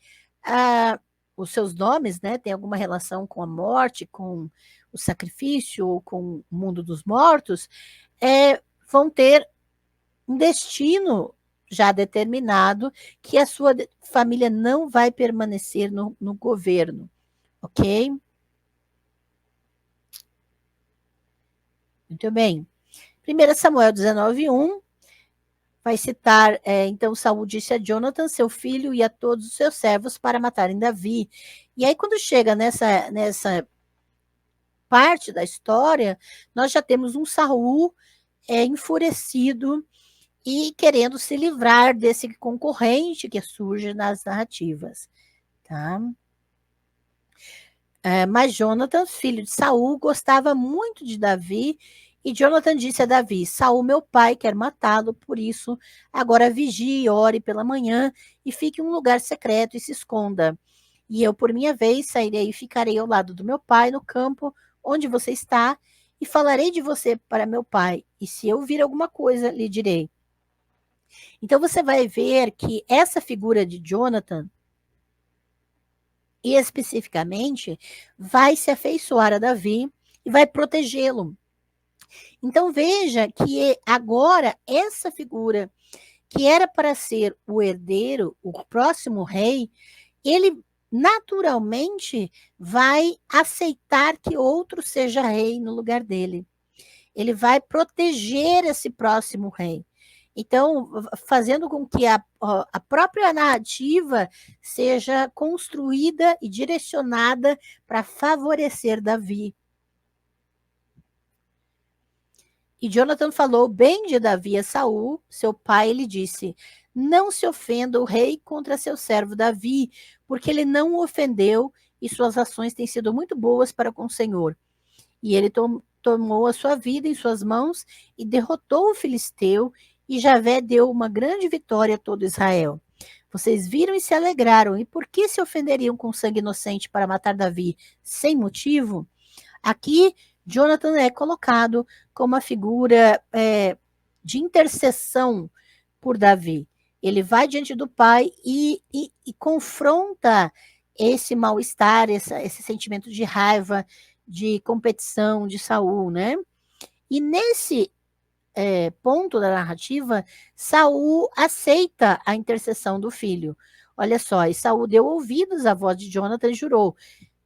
os seus nomes, né, tem alguma relação com a morte, com o sacrifício, ou com o mundo dos mortos, vão ter um destino já determinado, que a sua família não vai permanecer no governo, ok? Muito bem. 1 Samuel 19:1 vai citar, então Saul disse a Jonathan, seu filho, e a todos os seus servos para matarem Davi. E aí, quando chega nessa parte da história, nós já temos um Saul enfurecido e querendo se livrar desse concorrente que surge nas narrativas. Tá? Mas Jonathan, filho de Saul, gostava muito de Davi, e Jonathan disse a Davi: Saul, meu pai, quer matá-lo, por isso agora vigie, ore pela manhã e fique em um lugar secreto e se esconda. E eu, por minha vez, sairei e ficarei ao lado do meu pai no campo onde você está e falarei de você para meu pai. E se eu vir alguma coisa, lhe direi. Então você vai ver que essa figura de Jonathan, e especificamente vai se afeiçoar a Davi e vai protegê-lo. Então veja que agora essa figura que era para ser o herdeiro, o próximo rei, ele naturalmente vai aceitar que outro seja rei no lugar dele. Ele vai proteger esse próximo rei. Então, fazendo com que a própria narrativa seja construída e direcionada para favorecer Davi. E Jonathan falou bem de Davi a Saul, seu pai, ele disse: não se ofenda o rei contra seu servo Davi, porque ele não o ofendeu e suas ações têm sido muito boas para com o Senhor. E ele tomou a sua vida em suas mãos e derrotou o filisteu, e Javé deu uma grande vitória a todo Israel. Vocês viram e se alegraram, e por que se ofenderiam com sangue inocente para matar Davi sem motivo? Aqui, Jonathan é colocado como a figura de intercessão por Davi. Ele vai diante do pai e confronta esse mal-estar, esse sentimento de raiva, de competição de Saul, né? E nesse ponto da narrativa, Saul aceita a intercessão do filho. Olha só, e Saul deu ouvidos à voz de Jonathan e jurou: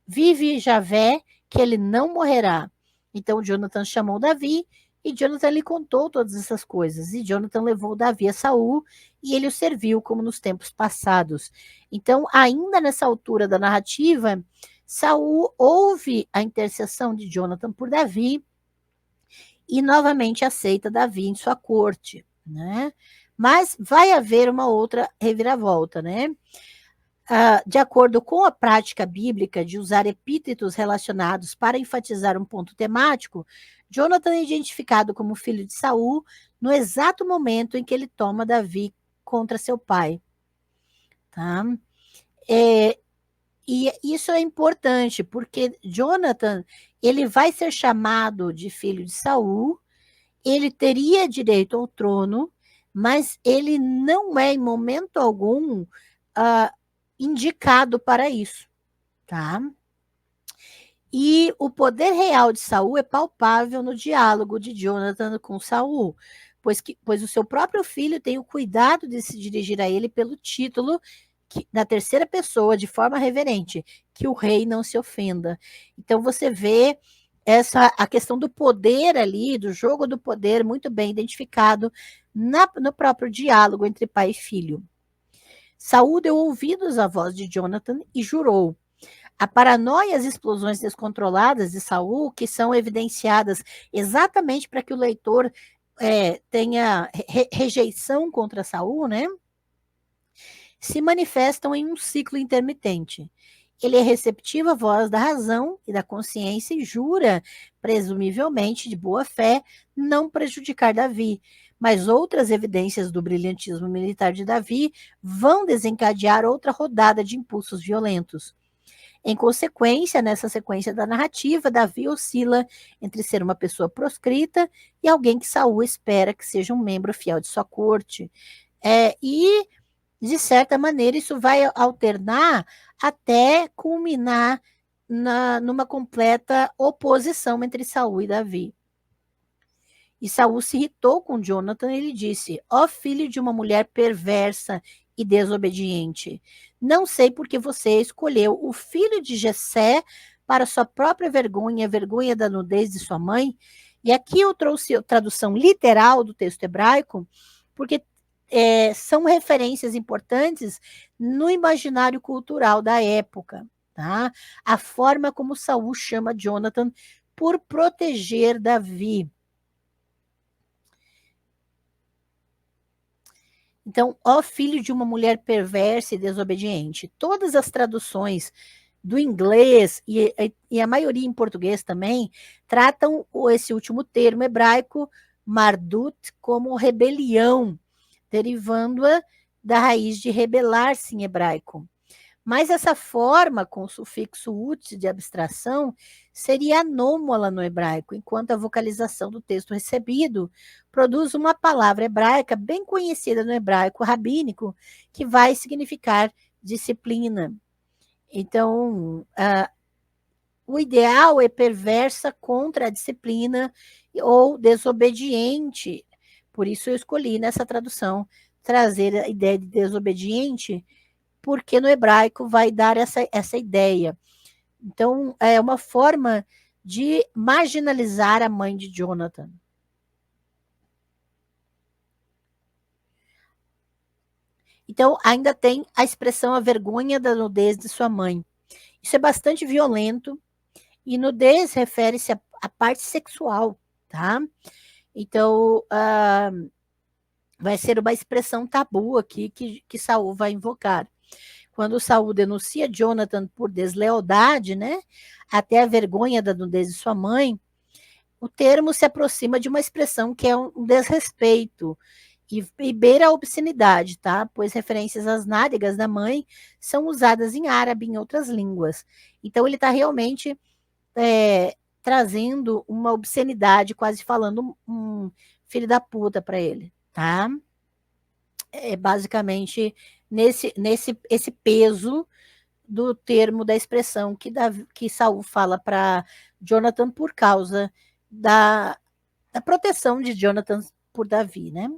vive Javé, que ele não morrerá. Então Jonathan chamou Davi e Jonathan lhe contou todas essas coisas. E Jonathan levou Davi a Saul e ele o serviu como nos tempos passados. Então, ainda nessa altura da narrativa, Saul ouve a intercessão de Jonathan por Davi e novamente aceita Davi em sua corte, né? Mas vai haver uma outra reviravolta, né? De acordo com a prática bíblica de usar epítetos relacionados para enfatizar um ponto temático, Jonathan é identificado como filho de Saul no exato momento em que ele toma Davi contra seu pai. Tá? E isso é importante, porque Jonathan ele vai ser chamado de filho de Saul, ele teria direito ao trono, mas ele não é em momento algum indicado para isso, tá? E o poder real de Saul é palpável no diálogo de Jonathan com Saul, pois o seu próprio filho tem o cuidado de se dirigir a ele pelo título na terceira pessoa, de forma reverente, que o rei não se ofenda. Então você vê a questão do poder ali, do jogo do poder, muito bem identificado no próprio diálogo entre pai e filho. Saul deu ouvidos à voz de Jonathan e jurou. A paranoia e as explosões descontroladas de Saul, que são evidenciadas exatamente para que o leitor tenha rejeição contra Saul, né? Se manifestam em um ciclo intermitente. Ele é receptivo à voz da razão e da consciência e jura, presumivelmente de boa fé, não prejudicar Davi. Mas outras evidências do brilhantismo militar de Davi vão desencadear outra rodada de impulsos violentos. Em consequência, nessa sequência da narrativa, Davi oscila entre ser uma pessoa proscrita e alguém que Saul espera que seja um membro fiel de sua corte. E, de certa maneira, isso vai alternar até culminar numa completa oposição entre Saul e Davi. E Saul se irritou com Jonathan e ele disse: ó filho de uma mulher perversa e desobediente, não sei por que você escolheu o filho de Jessé para sua própria vergonha, a vergonha da nudez de sua mãe. E aqui eu trouxe a tradução literal do texto hebraico, porque são referências importantes no imaginário cultural da época. Tá? A forma como Saul chama Jonathan por proteger Davi. Então, ó filho de uma mulher perversa e desobediente. Todas as traduções do inglês e a maioria em português também tratam esse último termo hebraico, mardut, como rebelião, derivando-a da raiz de rebelar-se em hebraico. Mas essa forma com o sufixo ut de abstração seria anômala no hebraico, enquanto a vocalização do texto recebido produz uma palavra hebraica bem conhecida no hebraico rabínico, que vai significar disciplina. Então, o ideal é perversa contra a disciplina ou desobediente. Por isso eu escolhi nessa tradução trazer a ideia de desobediente, porque no hebraico vai dar essa ideia. Então, é uma forma de marginalizar a mãe de Jonathan. Então, ainda tem a expressão a vergonha da nudez de sua mãe. Isso é bastante violento, e nudez refere-se à parte sexual, tá? Então, vai ser uma expressão tabu aqui que Saul vai invocar. Quando Saul denuncia Jonathan por deslealdade, né? Até a vergonha da nudez de sua mãe, o termo se aproxima de uma expressão que é um desrespeito e beira a obscenidade, tá? Pois referências às nádegas da mãe são usadas em árabe e em outras línguas. Então ele está realmente trazendo uma obscenidade, quase falando um filho da puta para ele, tá? É basicamente esse peso do termo da expressão que Saul fala para Jonathan por causa da proteção de Jonathan por Davi, né?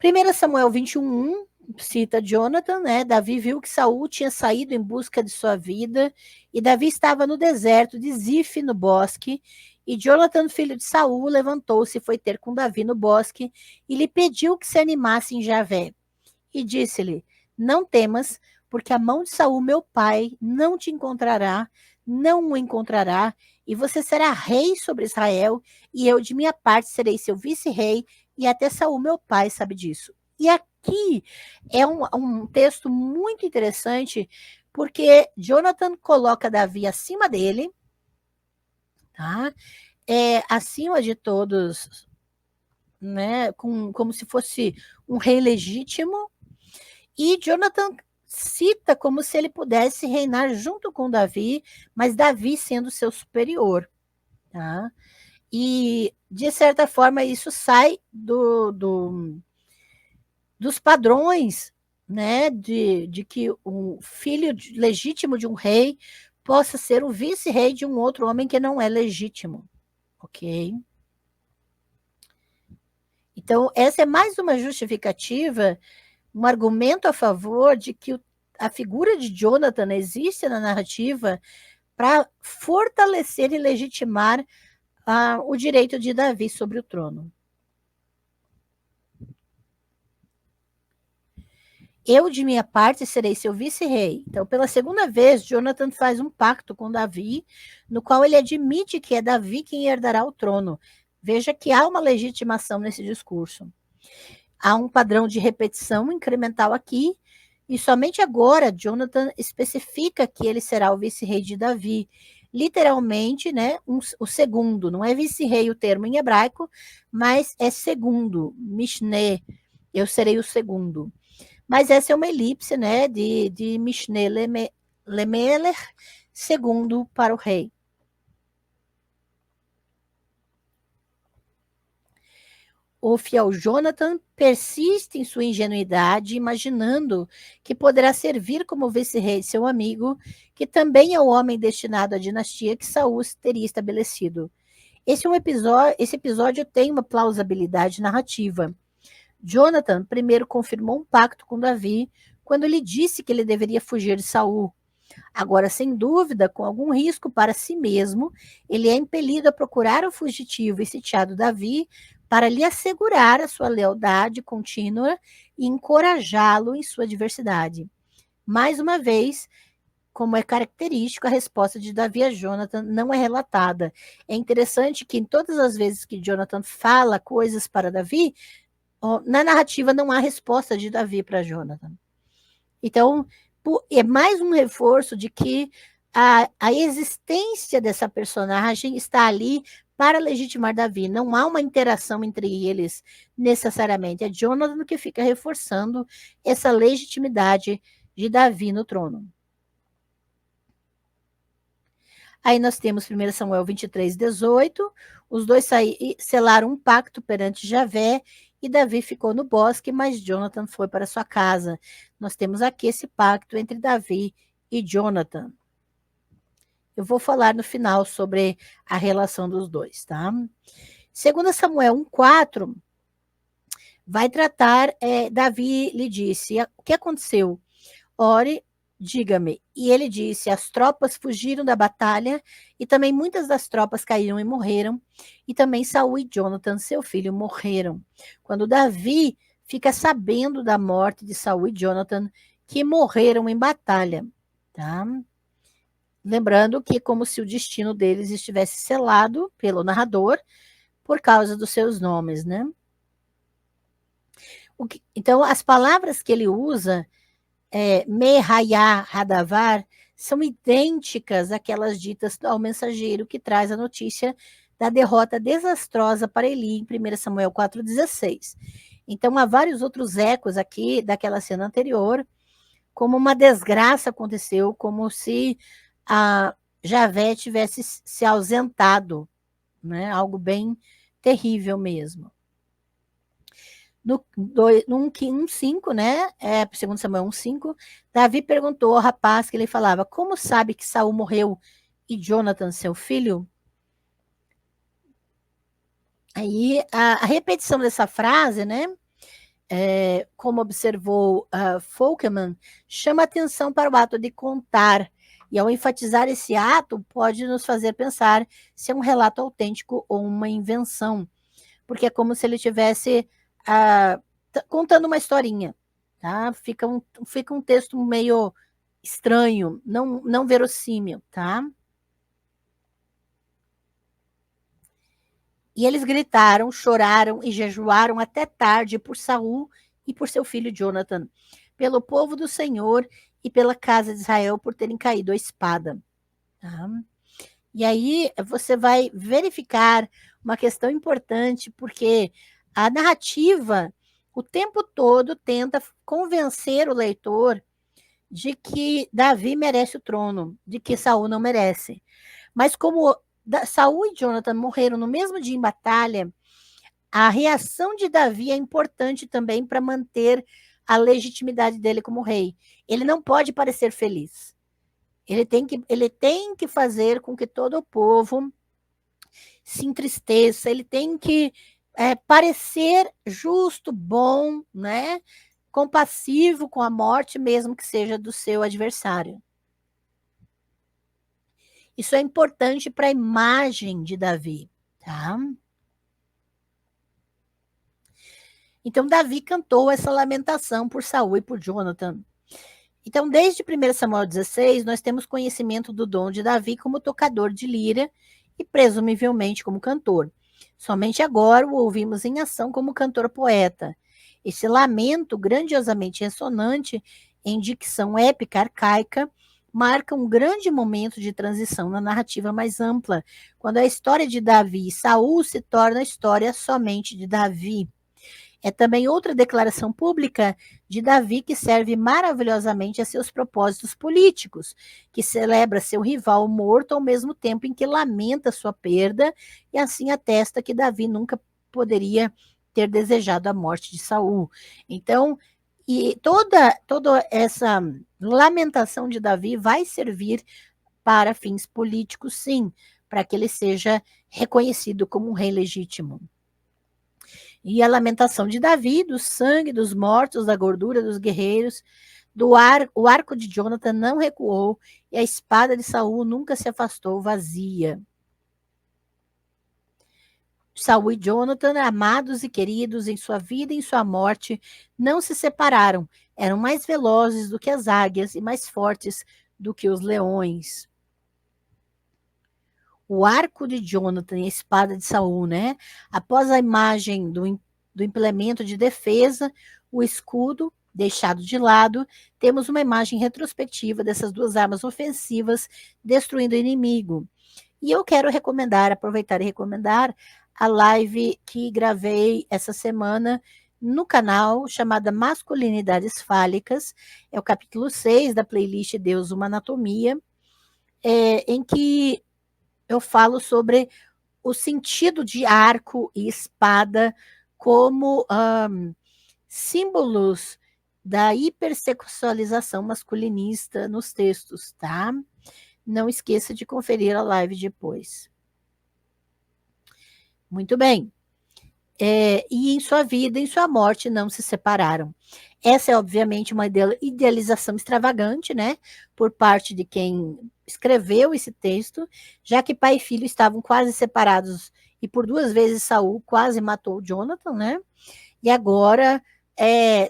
1 Samuel 21, cita Jonathan, né? Davi viu que Saul tinha saído em busca de sua vida e Davi estava no deserto de Zif, no bosque, e Jonathan, filho de Saul, levantou-se e foi ter com Davi no bosque e lhe pediu que se animasse em Javé. E disse-lhe: Não temas, porque a mão de Saul, meu pai, não te encontrará, não o encontrará, e você será rei sobre Israel, e eu, de minha parte, serei seu vice-rei, e até Saul, meu pai, sabe disso. E aqui é um texto muito interessante, porque Jonathan coloca Davi acima dele, tá? Acima de todos, né? Como se fosse um rei legítimo, e Jonathan cita como se ele pudesse reinar junto com Davi, mas Davi sendo seu superior. Tá? E, de certa forma, isso sai dos padrões, né, de que um filho legítimo de um rei possa ser o vice-rei de um outro homem que não é legítimo. Ok? Então, essa é mais uma justificativa, um argumento a favor de que a figura de Jonathan existe na narrativa para fortalecer e legitimar o direito de Davi sobre o trono. Eu, de minha parte, serei seu vice-rei. Então, pela segunda vez, Jonathan faz um pacto com Davi, no qual ele admite que é Davi quem herdará o trono. Veja que há uma legitimação nesse discurso. Há um padrão de repetição incremental aqui, e somente agora Jonathan especifica que ele será o vice-rei de Davi. Literalmente, né, o segundo. Não é vice-rei o termo em hebraico, mas é segundo, Mishneh. Eu serei o segundo. Mas essa é uma elipse, né, de Mishneh Lemelech, segundo para o rei. O fiel Jonathan persiste em sua ingenuidade, imaginando que poderá servir como vice-rei seu amigo, que também é o homem destinado à dinastia que Saul teria estabelecido. Esse episódio tem uma plausibilidade narrativa. Jonathan primeiro confirmou um pacto com Davi quando lhe disse que ele deveria fugir de Saul. Agora, sem dúvida, com algum risco para si mesmo, ele é impelido a procurar o fugitivo e sitiado Davi para lhe assegurar a sua lealdade contínua e encorajá-lo em sua adversidade. Mais uma vez, como é característico, a resposta de Davi a Jonathan não é relatada. É interessante que em todas as vezes que Jonathan fala coisas para Davi, na narrativa não há resposta de Davi para Jonathan. Então, é mais um reforço de que a existência dessa personagem está ali para legitimar Davi. Não há uma interação entre eles necessariamente. É Jonathan que fica reforçando essa legitimidade de Davi no trono. Aí nós temos 1 Samuel 23, 18. Os dois selaram um pacto perante Javé e Davi ficou no bosque, mas Jonathan foi para sua casa. Nós temos aqui esse pacto entre Davi e Jonathan. Eu vou falar no final sobre a relação dos dois, tá? Segundo Samuel 1:4, vai tratar, Davi lhe disse, o que aconteceu? Ore, diga-me. E ele disse, as tropas fugiram da batalha, e também muitas das tropas caíram e morreram, e também Saul e Jonathan, seu filho, morreram. Quando Davi fica sabendo da morte de Saul e Jonathan, que morreram em batalha, tá? Lembrando que como se o destino deles estivesse selado pelo narrador, por causa dos seus nomes, né? Então, as palavras que ele usa, Mehayá, Radavar, são idênticas àquelas ditas ao mensageiro que traz a notícia da derrota desastrosa para Eli, em 1 Samuel 4,16. Então, há vários outros ecos aqui daquela cena anterior, como uma desgraça aconteceu, como se a Javé tivesse se ausentado, né? Algo bem terrível mesmo. No 1:5, né? Segundo Samuel 1:5, Davi perguntou ao rapaz que ele falava: como sabe que Saul morreu e Jonathan, seu filho? Aí a repetição dessa frase, né? Como observou Folkman, chama atenção para o ato de contar. E ao enfatizar esse ato, pode nos fazer pensar se é um relato autêntico ou uma invenção. Porque é como se ele tivesse contando uma historinha, tá? Fica um texto meio estranho, não verossímil, tá? E eles gritaram, choraram e jejuaram até tarde por Saul e por seu filho Jonathan, pelo povo do Senhor e pela casa de Israel por terem caído à espada. Tá? E aí você vai verificar uma questão importante, porque a narrativa o tempo todo tenta convencer o leitor de que Davi merece o trono, de que Saul não merece. Mas como Saul e Jonathan morreram no mesmo dia em batalha, a reação de Davi é importante também para manter a legitimidade dele como rei. Ele não pode parecer feliz. Ele tem que fazer com que todo o povo se entristeça, ele tem que parecer justo, bom, né? Compassivo com a morte, mesmo que seja do seu adversário. Isso é importante para a imagem de Davi, tá? Então, Davi cantou essa lamentação por Saul e por Jonathan. Então, desde 1 Samuel 16, nós temos conhecimento do dom de Davi como tocador de lira e presumivelmente como cantor. Somente agora o ouvimos em ação como cantor-poeta. Esse lamento grandiosamente ressonante, em dicção épica arcaica, marca um grande momento de transição na narrativa mais ampla, quando a história de Davi e Saul se torna a história somente de Davi. É também outra declaração pública de Davi que serve maravilhosamente a seus propósitos políticos, que celebra seu rival morto ao mesmo tempo em que lamenta sua perda e assim atesta que Davi nunca poderia ter desejado a morte de Saul. Então, e toda essa lamentação de Davi vai servir para fins políticos, sim, para que ele seja reconhecido como um rei legítimo. E a lamentação de Davi, do sangue dos mortos, da gordura dos guerreiros, o arco de Jonathan não recuou e a espada de Saul nunca se afastou vazia. Saul e Jonathan, amados e queridos em sua vida e em sua morte, não se separaram. Eram mais velozes do que as águias e mais fortes do que os leões. O arco de Jonathan e a espada de Saul, né? Após a imagem do implemento de defesa, o escudo deixado de lado, temos uma imagem retrospectiva dessas duas armas ofensivas destruindo o inimigo. E eu quero aproveitar e recomendar a live que gravei essa semana no canal, chamada Masculinidades Fálicas, é o capítulo 6 da playlist Deus, uma Anatomia, em que eu falo sobre o sentido de arco e espada como símbolos da hipersexualização masculinista nos textos, tá? Não esqueça de conferir a live depois. Muito bem. E em sua vida, em sua morte, não se separaram. Essa é, obviamente, uma idealização extravagante, né? Por parte de quem escreveu esse texto, já que pai e filho estavam quase separados e por 2 vezes Saul quase matou Jonathan, né? E agora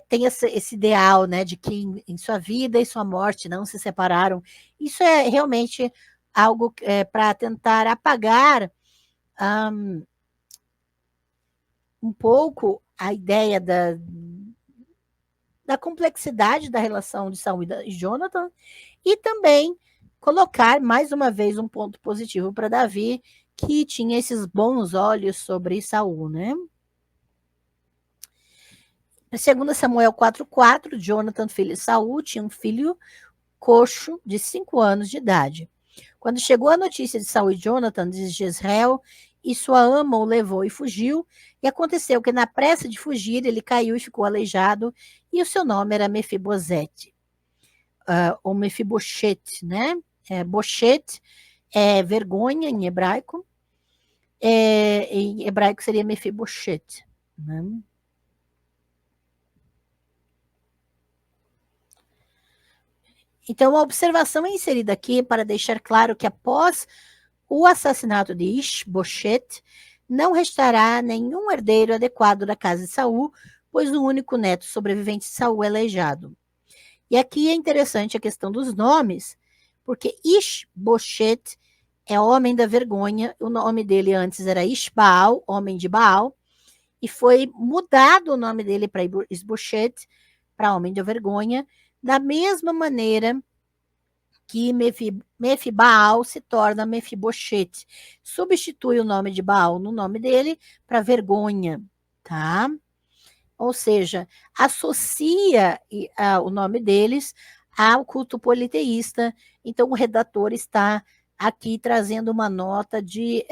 tem esse ideal, né, de que em sua vida e sua morte não se separaram. Isso é realmente algo para tentar apagar um pouco a ideia da complexidade da relação de Saul e Jonathan, e também colocar mais uma vez um ponto positivo para Davi, que tinha esses bons olhos sobre Saul, né? Segundo Samuel 4:4, Jonathan, filho de Saul, tinha um filho coxo de 5 anos de idade. Quando chegou a notícia de Saul e Jonathan de Jezreel, e sua ama o levou e fugiu, e aconteceu que na pressa de fugir ele caiu e ficou aleijado, e o seu nome era Mefibosete, ou Mefiboshete, né? Boshete é vergonha em hebraico, em hebraico seria Mefiboshete, né? Então, a observação é inserida aqui para deixar claro que após o assassinato de Ish-Bosheth, não restará nenhum herdeiro adequado da casa de Saul, pois o único neto sobrevivente de Saul é aleijado. E aqui é interessante a questão dos nomes, porque Ish-Bosheth é homem da vergonha, o nome dele antes era Ishbaal, homem de Baal, e foi mudado o nome dele para Isbosheth, para homem da vergonha, da mesma maneira que Mefibaal se torna Mefibosheth. Substitui o nome de Baal no nome dele para vergonha, tá? Ou seja, associa o nome deles ao culto politeísta. Então, o redator está aqui trazendo uma nota de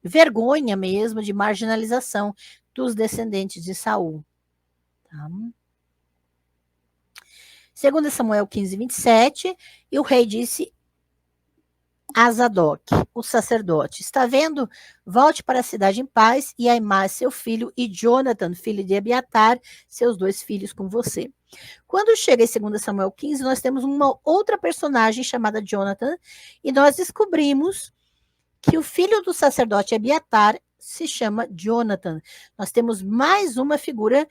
vergonha mesmo, de marginalização dos descendentes de Saul. Tá? Segundo Samuel 15:27, e o rei disse a Zadok, o sacerdote: está vendo? Volte para a cidade em paz, e Aimás, seu filho, e Jonathan, filho de Abiatar, seus 2 filhos com você. Quando chega em 2 Samuel 15, nós temos uma outra personagem chamada Jonathan, e nós descobrimos que o filho do sacerdote Abiatar se chama Jonathan. Nós temos mais uma figura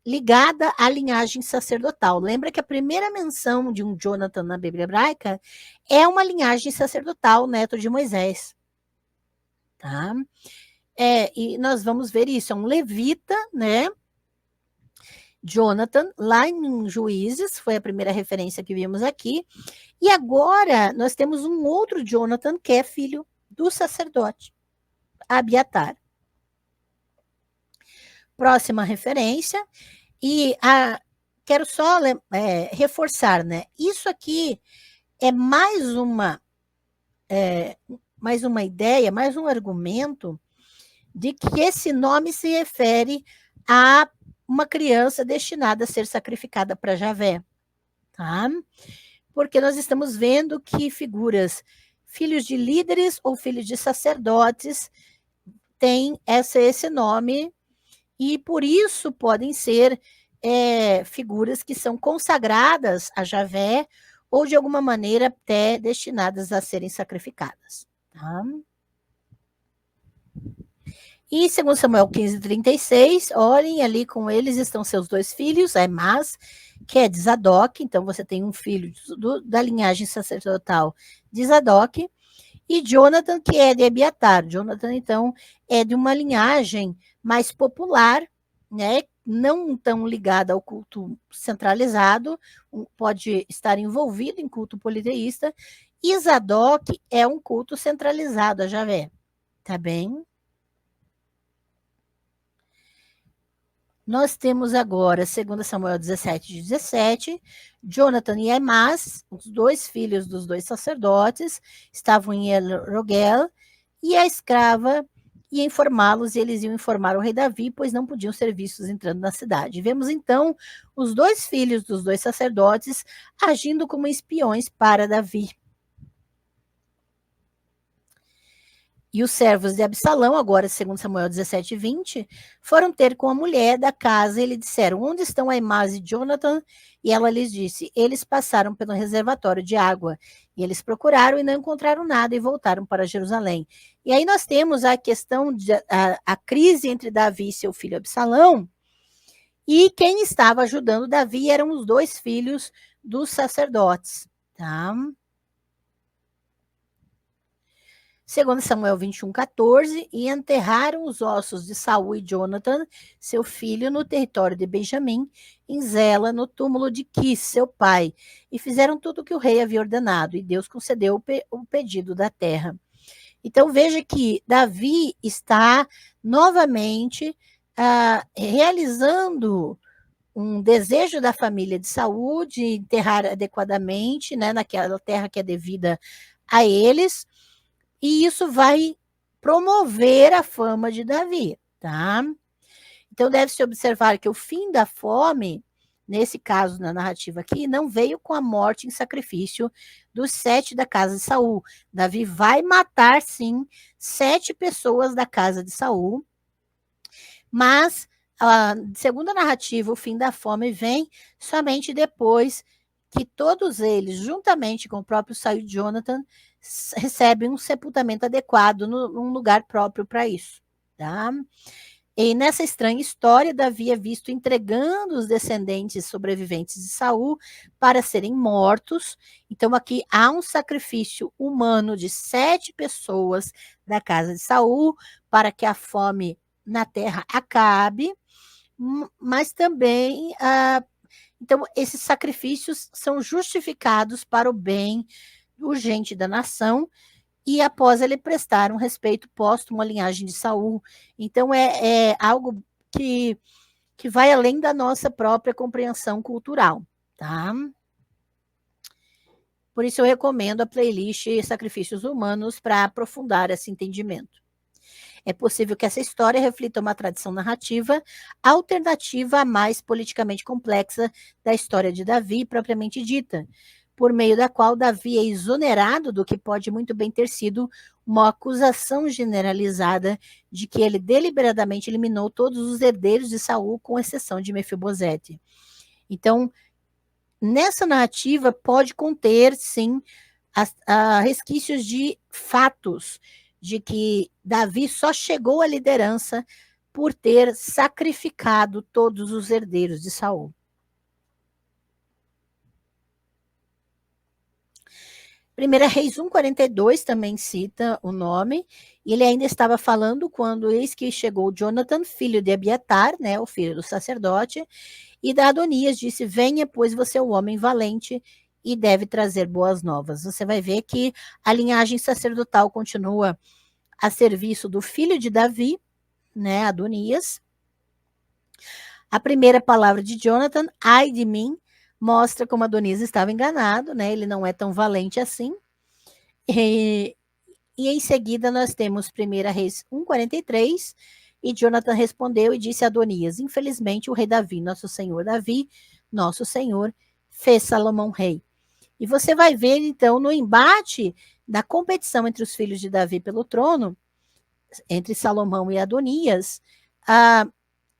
ligada à linhagem sacerdotal. Lembra que a primeira menção de um Jonathan na Bíblia hebraica é uma linhagem sacerdotal, neto de Moisés. Tá? E nós vamos ver isso, é um levita, né? Jonathan, lá em Juízes, foi a primeira referência que vimos aqui. E agora nós temos um outro Jonathan, que é filho do sacerdote, Abiatar. Próxima referência, e quero só reforçar, né? Isso aqui é mais uma ideia, mais um argumento de que esse nome se refere a uma criança destinada a ser sacrificada para Javé, tá? Porque nós estamos vendo que figuras, filhos de líderes ou filhos de sacerdotes, têm esse nome, e por isso podem ser figuras que são consagradas a Javé ou de alguma maneira até destinadas a serem sacrificadas. Tá? E segundo Samuel 15:36, olhem, ali com eles estão seus 2 filhos, Aimás, que é de Zadok, então você tem um filho da linhagem sacerdotal de Zadok, e Jonathan, que é de Abiatar. Jonathan, então, é de uma linhagem mais popular, né? Não tão ligada ao culto centralizado, pode estar envolvido em culto politeísta, e Zadok é um culto centralizado a Javé, tá bem? Nós temos agora, segundo Samuel 17:17, Jonathan e Aimás, os 2 filhos dos 2 sacerdotes, estavam em El Rogel, e a escrava e informá-los, e eles iam informar o rei Davi, pois não podiam ser vistos entrando na cidade. Vemos então os 2 filhos dos 2 sacerdotes agindo como espiões para Davi. E os servos de Absalão, agora segundo Samuel 17:20, foram ter com a mulher da casa e lhe disseram: onde estão Aimás e Jonathan? E ela lhes disse: eles passaram pelo reservatório de água. E eles procuraram e não encontraram nada e voltaram para Jerusalém. E aí nós temos a questão, a crise entre Davi e seu filho Absalão. E quem estava ajudando Davi eram os 2 filhos dos sacerdotes. Tá? Segundo Samuel 21:14, e enterraram os ossos de Saul e Jonathan, seu filho, no território de Benjamim, em Zela, no túmulo de Quis, seu pai, e fizeram tudo o que o rei havia ordenado, e Deus concedeu o pedido da terra. Então veja que Davi está novamente realizando um desejo da família de Saul de enterrar adequadamente, né, naquela terra que é devida a eles, e isso vai promover a fama de Davi, tá? Então deve-se observar que o fim da fome, nesse caso na narrativa aqui, não veio com a morte em sacrifício dos 7 da casa de Saul. Davi vai matar sim 7 pessoas da casa de Saul, mas segundo a narrativa, o fim da fome vem somente depois que todos eles, juntamente com o próprio Saul e Jonathan, recebem um sepultamento adequado num lugar próprio para isso, tá? E nessa estranha história, Davi é visto entregando os descendentes sobreviventes de Saul para serem mortos. Então aqui há um sacrifício humano de 7 pessoas da casa de Saul para que a fome na terra acabe, mas também então esses sacrifícios são justificados para o bem urgente da nação, e após ele prestar um respeito póstumo à linhagem de Saul. Então é algo que vai além da nossa própria compreensão cultural, tá? Por isso eu recomendo a playlist Sacrifícios Humanos para aprofundar esse entendimento. É possível que essa história reflita uma tradição narrativa alternativa à mais politicamente complexa da história de Davi, propriamente dita, por meio da qual Davi é exonerado do que pode muito bem ter sido uma acusação generalizada de que ele deliberadamente eliminou todos os herdeiros de Saul, com exceção de Mefibosete. Então, nessa narrativa pode conter, sim, resquícios de fatos de que Davi só chegou à liderança por ter sacrificado todos os herdeiros de Saul. 1 Reis 1:42 também cita o nome, e ele ainda estava falando quando eis que chegou Jonathan, filho de Abiatar, né, o filho do sacerdote, e da Adonias disse: venha, pois você é um homem valente e deve trazer boas novas. Você vai ver que a linhagem sacerdotal continua a serviço do filho de Davi, né, Adonias. A primeira palavra de Jonathan, ai de mim, mostra como Adonias estava enganado, né, ele não é tão valente assim. E em seguida nós temos 1 Reis 1:43, e Jonathan respondeu e disse a Adonias: infelizmente o rei Davi, nosso senhor Davi, nosso senhor, fez Salomão rei. E você vai ver então no embate da competição entre os filhos de Davi pelo trono, entre Salomão e Adonias,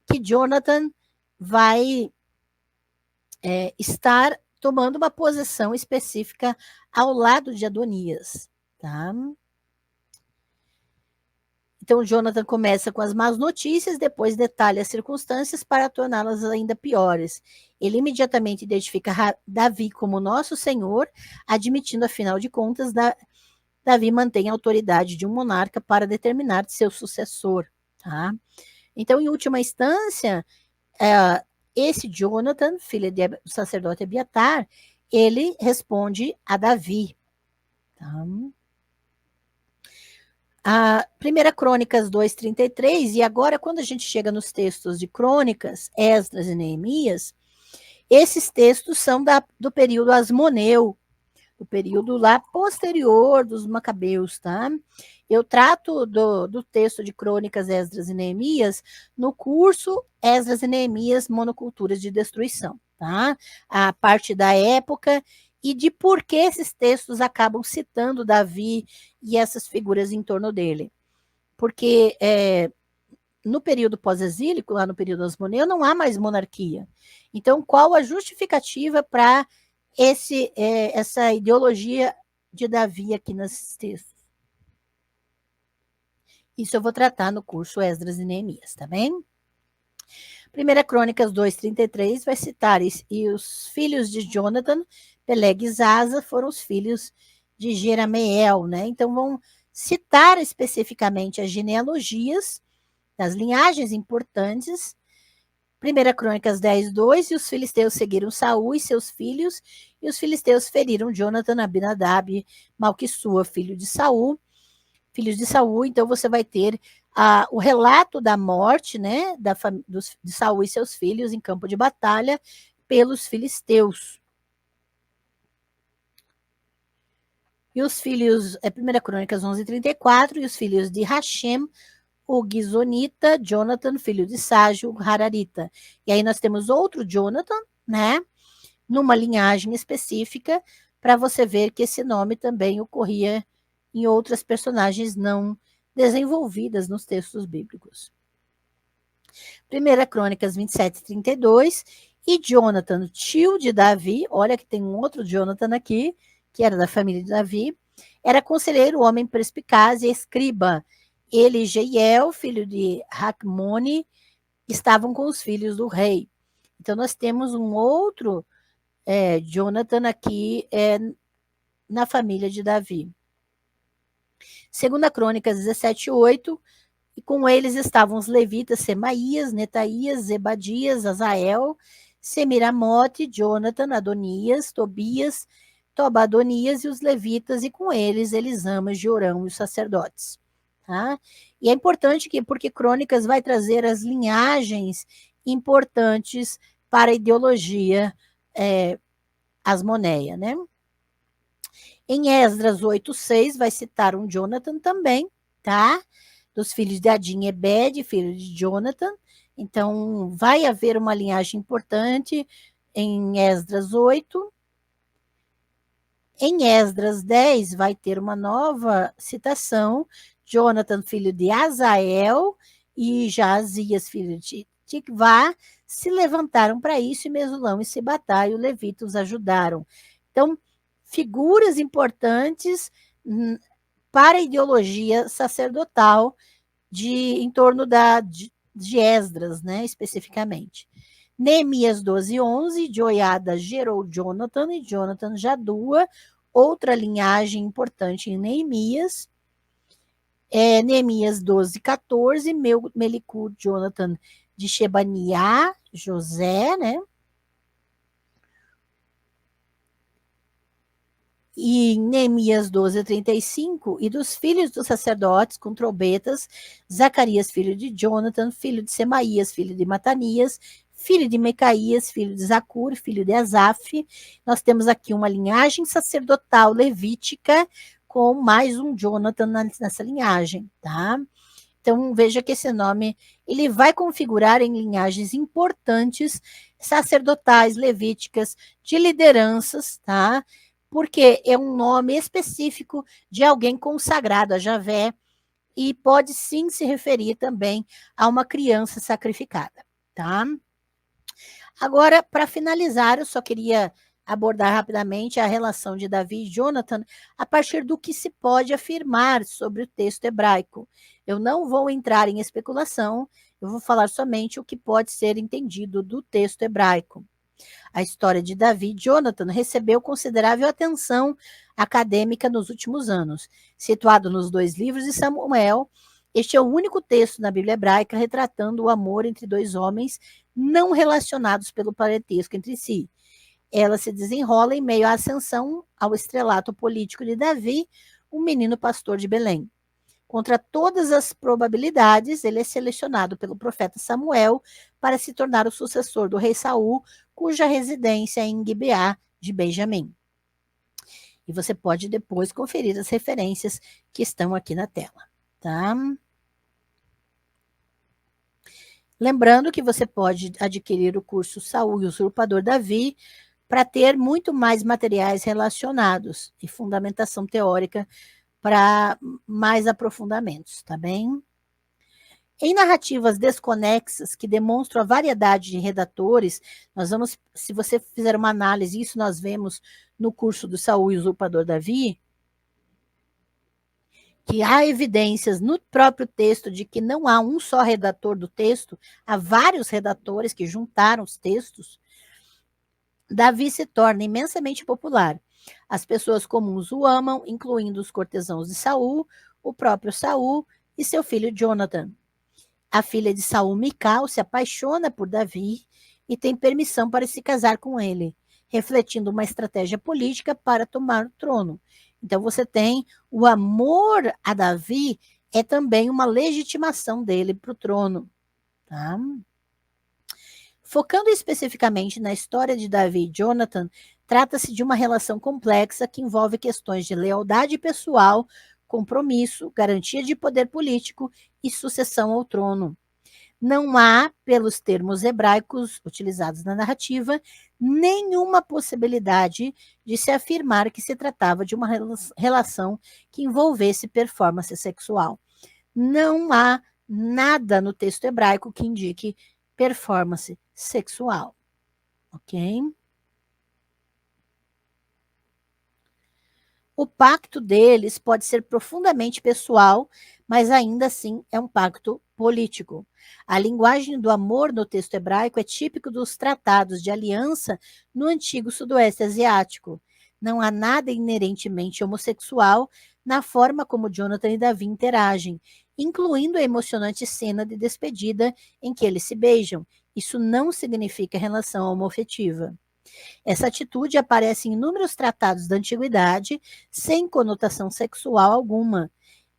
que Jonathan vai estar tomando uma posição específica ao lado de Adonias, tá? Então, Jonathan começa com as más notícias, depois detalha as circunstâncias para torná-las ainda piores. Ele imediatamente identifica Davi como nosso senhor, admitindo, afinal de contas, Davi mantém a autoridade de um monarca para determinar seu sucessor, tá? Então, em última instância, esse Jonathan, filho do sacerdote Abiatar, ele responde a Davi, tá? A 1 Crônicas 2:33, e agora quando a gente chega nos textos de Crônicas, Esdras e Neemias, esses textos são do período asmoneu, do período lá posterior dos Macabeus, tá? Eu trato do texto de Crônicas, Esdras e Neemias no curso Esdras e Neemias, Monoculturas de Destruição, tá? A parte da época e de por que esses textos acabam citando Davi e essas figuras em torno dele. Porque no período pós-exílico, lá no período asmoneu, não há mais monarquia. Então, qual a justificativa para essa ideologia de Davi aqui nesses textos? Isso eu vou tratar no curso Esdras e Neemias, tá bem? 1 Crônicas 2:33 vai citar, e os filhos de Jonathan, Peleg e Zaza, foram os filhos de Jerameel, né? Então vão citar especificamente as genealogias das linhagens importantes. 1 Crônicas 10:2, e os filisteus seguiram Saul e seus filhos, e os filisteus feriram Jonathan, Abinadab, Malquissua, filhos de Saul. Então você vai ter o relato da morte, né, de Saul e seus filhos em campo de batalha pelos filisteus. E os filhos, 1 Crônicas 11:34, e os filhos de Hashem, o Gizonita, Jonathan, filho de Ságio, Hararita. E aí nós temos outro Jonathan, né, numa linhagem específica, para você ver que esse nome também ocorria em outras personagens não desenvolvidas nos textos bíblicos. 1 Crônicas 27:32, e Jonathan, tio de Davi, olha que tem um outro Jonathan aqui, que era da família de Davi, era conselheiro, homem perspicaz e escriba. Ele e Jeiel, filho de Racmone, estavam com os filhos do rei. Então nós temos um outro Jonathan aqui na família de Davi. 2 Crônicas 17:8, e com eles estavam os levitas Semaías, Netaías, Zebadias, Azael, Semiramote, Jonathan, Adonias, Tobias, Tobadonias e os levitas, e com eles Elisama, Jorão e os sacerdotes. Tá? E é importante porque Crônicas vai trazer as linhagens importantes para a ideologia asmoneia, né? Em Esdras 8:6 vai citar um Jonathan também, tá? Dos filhos de Adin e Ebed, filho de Jonathan. Então, vai haver uma linhagem importante em Esdras 8. Em Esdras 10 vai ter uma nova citação, Jonathan, filho de Azael, e Jazias, filho de Tikvá, se levantaram para isso, e Mesulão e Sibatá e o Levita os ajudaram. Então, figuras importantes para a ideologia sacerdotal em torno de Esdras, né, especificamente. Neemias 12:11, Joiada gerou Jonathan, e Jonathan Jadua, outra linhagem importante em Neemias. Neemias 12:14, Melicud, Jonathan de Shebaniá, José, né? E em Neemias 12:35, e dos filhos dos sacerdotes com trombetas, Zacarias, filho de Jonathan, filho de Semaías, filho de Matanias, filho de Mecaías, filho de Zacur, filho de Asaf. Nós temos aqui uma linhagem sacerdotal levítica com mais um Jonathan nessa linhagem, tá? Então veja que esse nome ele vai configurar em linhagens importantes sacerdotais levíticas de lideranças, tá? Porque é um nome específico de alguém consagrado a Javé e pode sim se referir também a uma criança sacrificada, tá? Agora, para finalizar, eu só queria abordar rapidamente a relação de Davi e Jonathan a partir do que se pode afirmar sobre o texto hebraico. Eu não vou entrar em especulação, eu vou falar somente o que pode ser entendido do texto hebraico. A história de Davi e Jonathan recebeu considerável atenção acadêmica nos últimos anos. Situado nos 2 livros de Samuel, este é o único texto na Bíblia hebraica retratando o amor entre 2 homens não relacionados pelo parentesco entre si. Ela se desenrola em meio à ascensão ao estrelato político de Davi, um menino pastor de Belém. Contra todas as probabilidades, ele é selecionado pelo profeta Samuel para se tornar o sucessor do rei Saul, cuja residência é em Gibeá de Benjamim. E você pode depois conferir as referências que estão aqui na tela, tá? Lembrando que você pode adquirir o curso Saul e o Usurpador Davi para ter muito mais materiais relacionados e fundamentação teórica para mais aprofundamentos, tá bem? Em narrativas desconexas que demonstram a variedade de redatores, nós vamos, se você fizer uma análise, isso nós vemos no curso do Saul e o Usurpador Davi, que há evidências no próprio texto de que não há um só redator do texto, há vários redatores que juntaram os textos, Davi se torna imensamente popular. As pessoas comuns o amam, incluindo os cortesãos de Saul, o próprio Saul e seu filho Jonathan. A filha de Saul, Mical, se apaixona por Davi e tem permissão para se casar com ele, refletindo uma estratégia política para tomar o trono. Então você tem o amor a Davi é também uma legitimação dele para o trono, tá? Focando especificamente na história de Davi e Jonathan, trata-se de uma relação complexa que envolve questões de lealdade pessoal, compromisso, garantia de poder político e sucessão ao trono. Não há, pelos termos hebraicos utilizados na narrativa, nenhuma possibilidade de se afirmar que se tratava de uma relação que envolvesse performance sexual. Não há nada no texto hebraico que indique performance sexual, ok? O pacto deles pode ser profundamente pessoal, mas ainda assim é um pacto político. A linguagem do amor no texto hebraico é típico dos tratados de aliança no antigo sudoeste asiático. Não há nada inerentemente homossexual na forma como Jonathan e Davi interagem, incluindo a emocionante cena de despedida em que eles se beijam. Isso não significa relação homoafetiva. Essa atitude aparece em inúmeros tratados da antiguidade, sem conotação sexual alguma.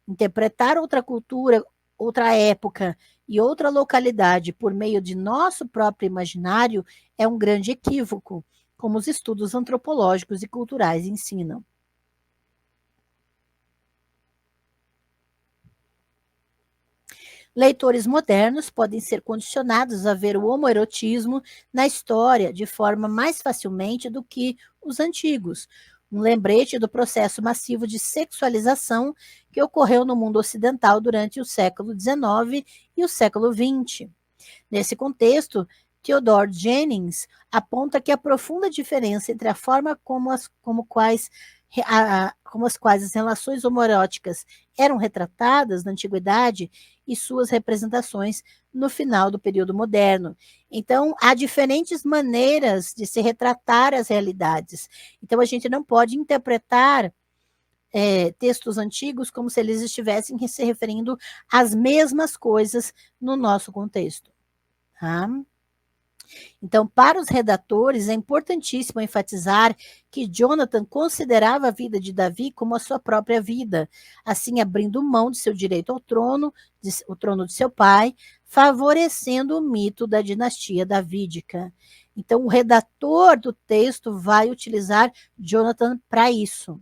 Interpretar outra cultura, outra época e outra localidade por meio de nosso próprio imaginário é um grande equívoco, como os estudos antropológicos e culturais ensinam. Leitores modernos podem ser condicionados a ver o homoerotismo na história de forma mais facilmente do que os antigos. Um lembrete do processo massivo de sexualização que ocorreu no mundo ocidental durante o século XIX e o século XX. Nesse contexto, Theodore Jennings aponta que a profunda diferença entre a forma como as quais as relações homoeróticas eram retratadas na antiguidade e suas representações no final do período moderno. Então, há diferentes maneiras de se retratar as realidades. Então, a gente não pode interpretar textos antigos como se eles estivessem se referindo às mesmas coisas no nosso contexto. Tá? Então, para os redatores, é importantíssimo enfatizar que Jonathan considerava a vida de Davi como a sua própria vida, assim abrindo mão de seu direito ao trono, o trono de seu pai, favorecendo o mito da dinastia davídica. Então, o redator do texto vai utilizar Jonathan para isso.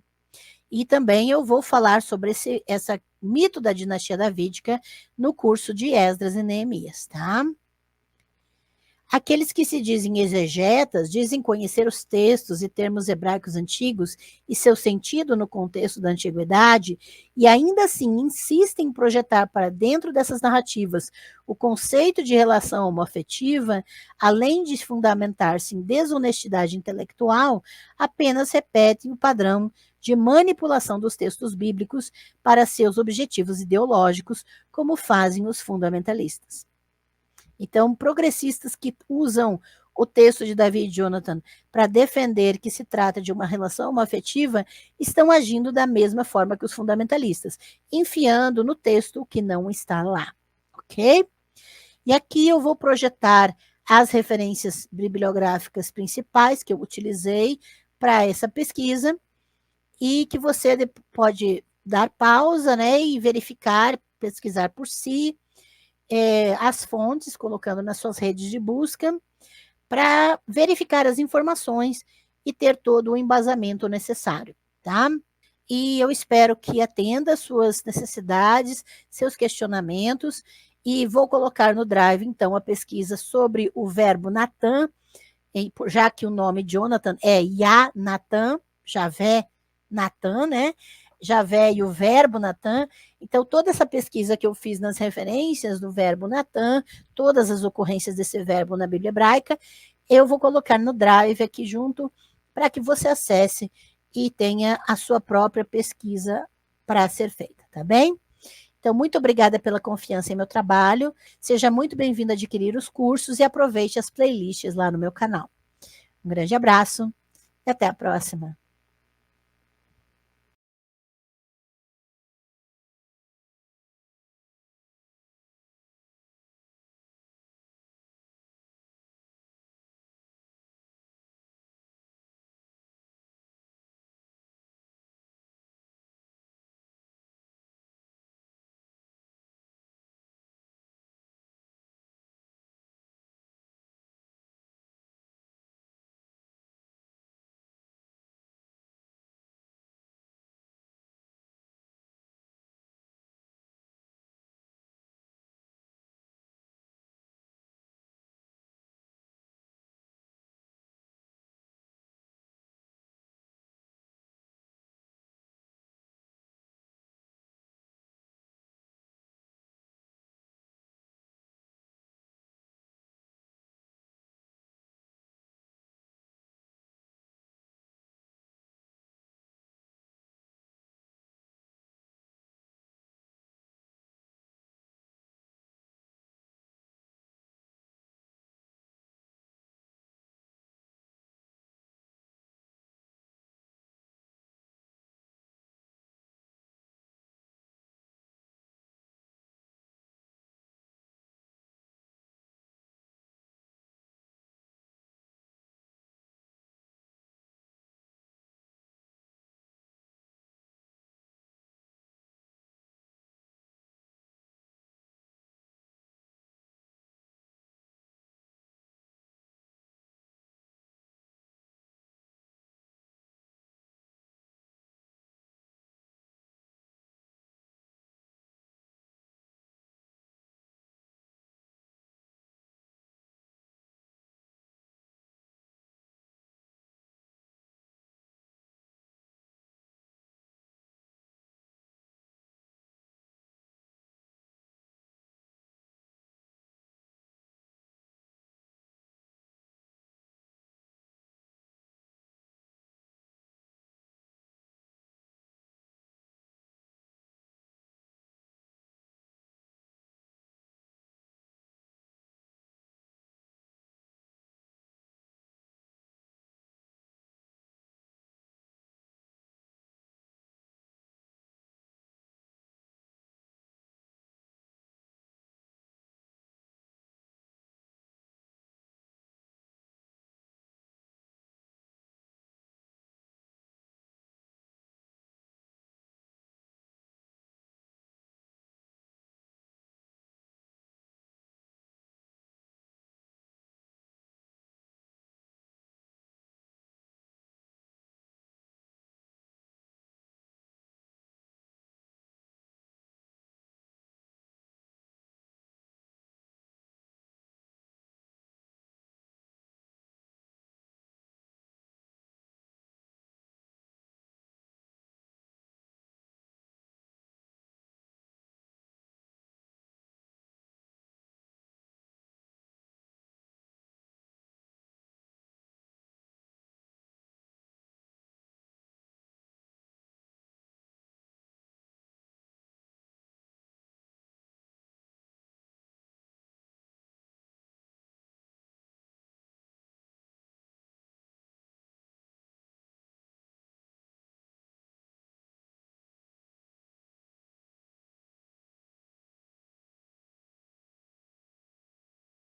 E também eu vou falar sobre esse mito da dinastia davídica no curso de Esdras e Neemias, tá? Aqueles que se dizem exegetas dizem conhecer os textos e termos hebraicos antigos e seu sentido no contexto da antiguidade, e ainda assim insistem em projetar para dentro dessas narrativas o conceito de relação homoafetiva, além de fundamentar-se em desonestidade intelectual, apenas repetem o padrão de manipulação dos textos bíblicos para seus objetivos ideológicos, como fazem os fundamentalistas. Então, progressistas que usam o texto de Davi e Jonathan para defender que se trata de uma relação homoafetiva estão agindo da mesma forma que os fundamentalistas, enfiando no texto o que não está lá, ok? E aqui eu vou projetar as referências bibliográficas principais que eu utilizei para essa pesquisa e que você pode dar pausa, né, e verificar, pesquisar por si, as fontes, colocando nas suas redes de busca, para verificar as informações e ter todo o embasamento necessário. tá? E eu espero que atenda às suas necessidades, seus questionamentos, e vou colocar no Drive, então, a pesquisa sobre o verbo Natan, já que o nome Jonathan é Natan, Javé Natan, né? Javé e o verbo Natan. Então, toda essa pesquisa que eu fiz nas referências do verbo Natan, todas as ocorrências desse verbo na Bíblia hebraica, eu vou colocar no Drive aqui junto, para que você acesse e tenha a sua própria pesquisa para ser feita, tá bem? Então, muito obrigada pela confiança em meu trabalho. Seja muito bem-vindo a adquirir os cursos e aproveite as playlists lá no meu canal. Um grande abraço e até a próxima.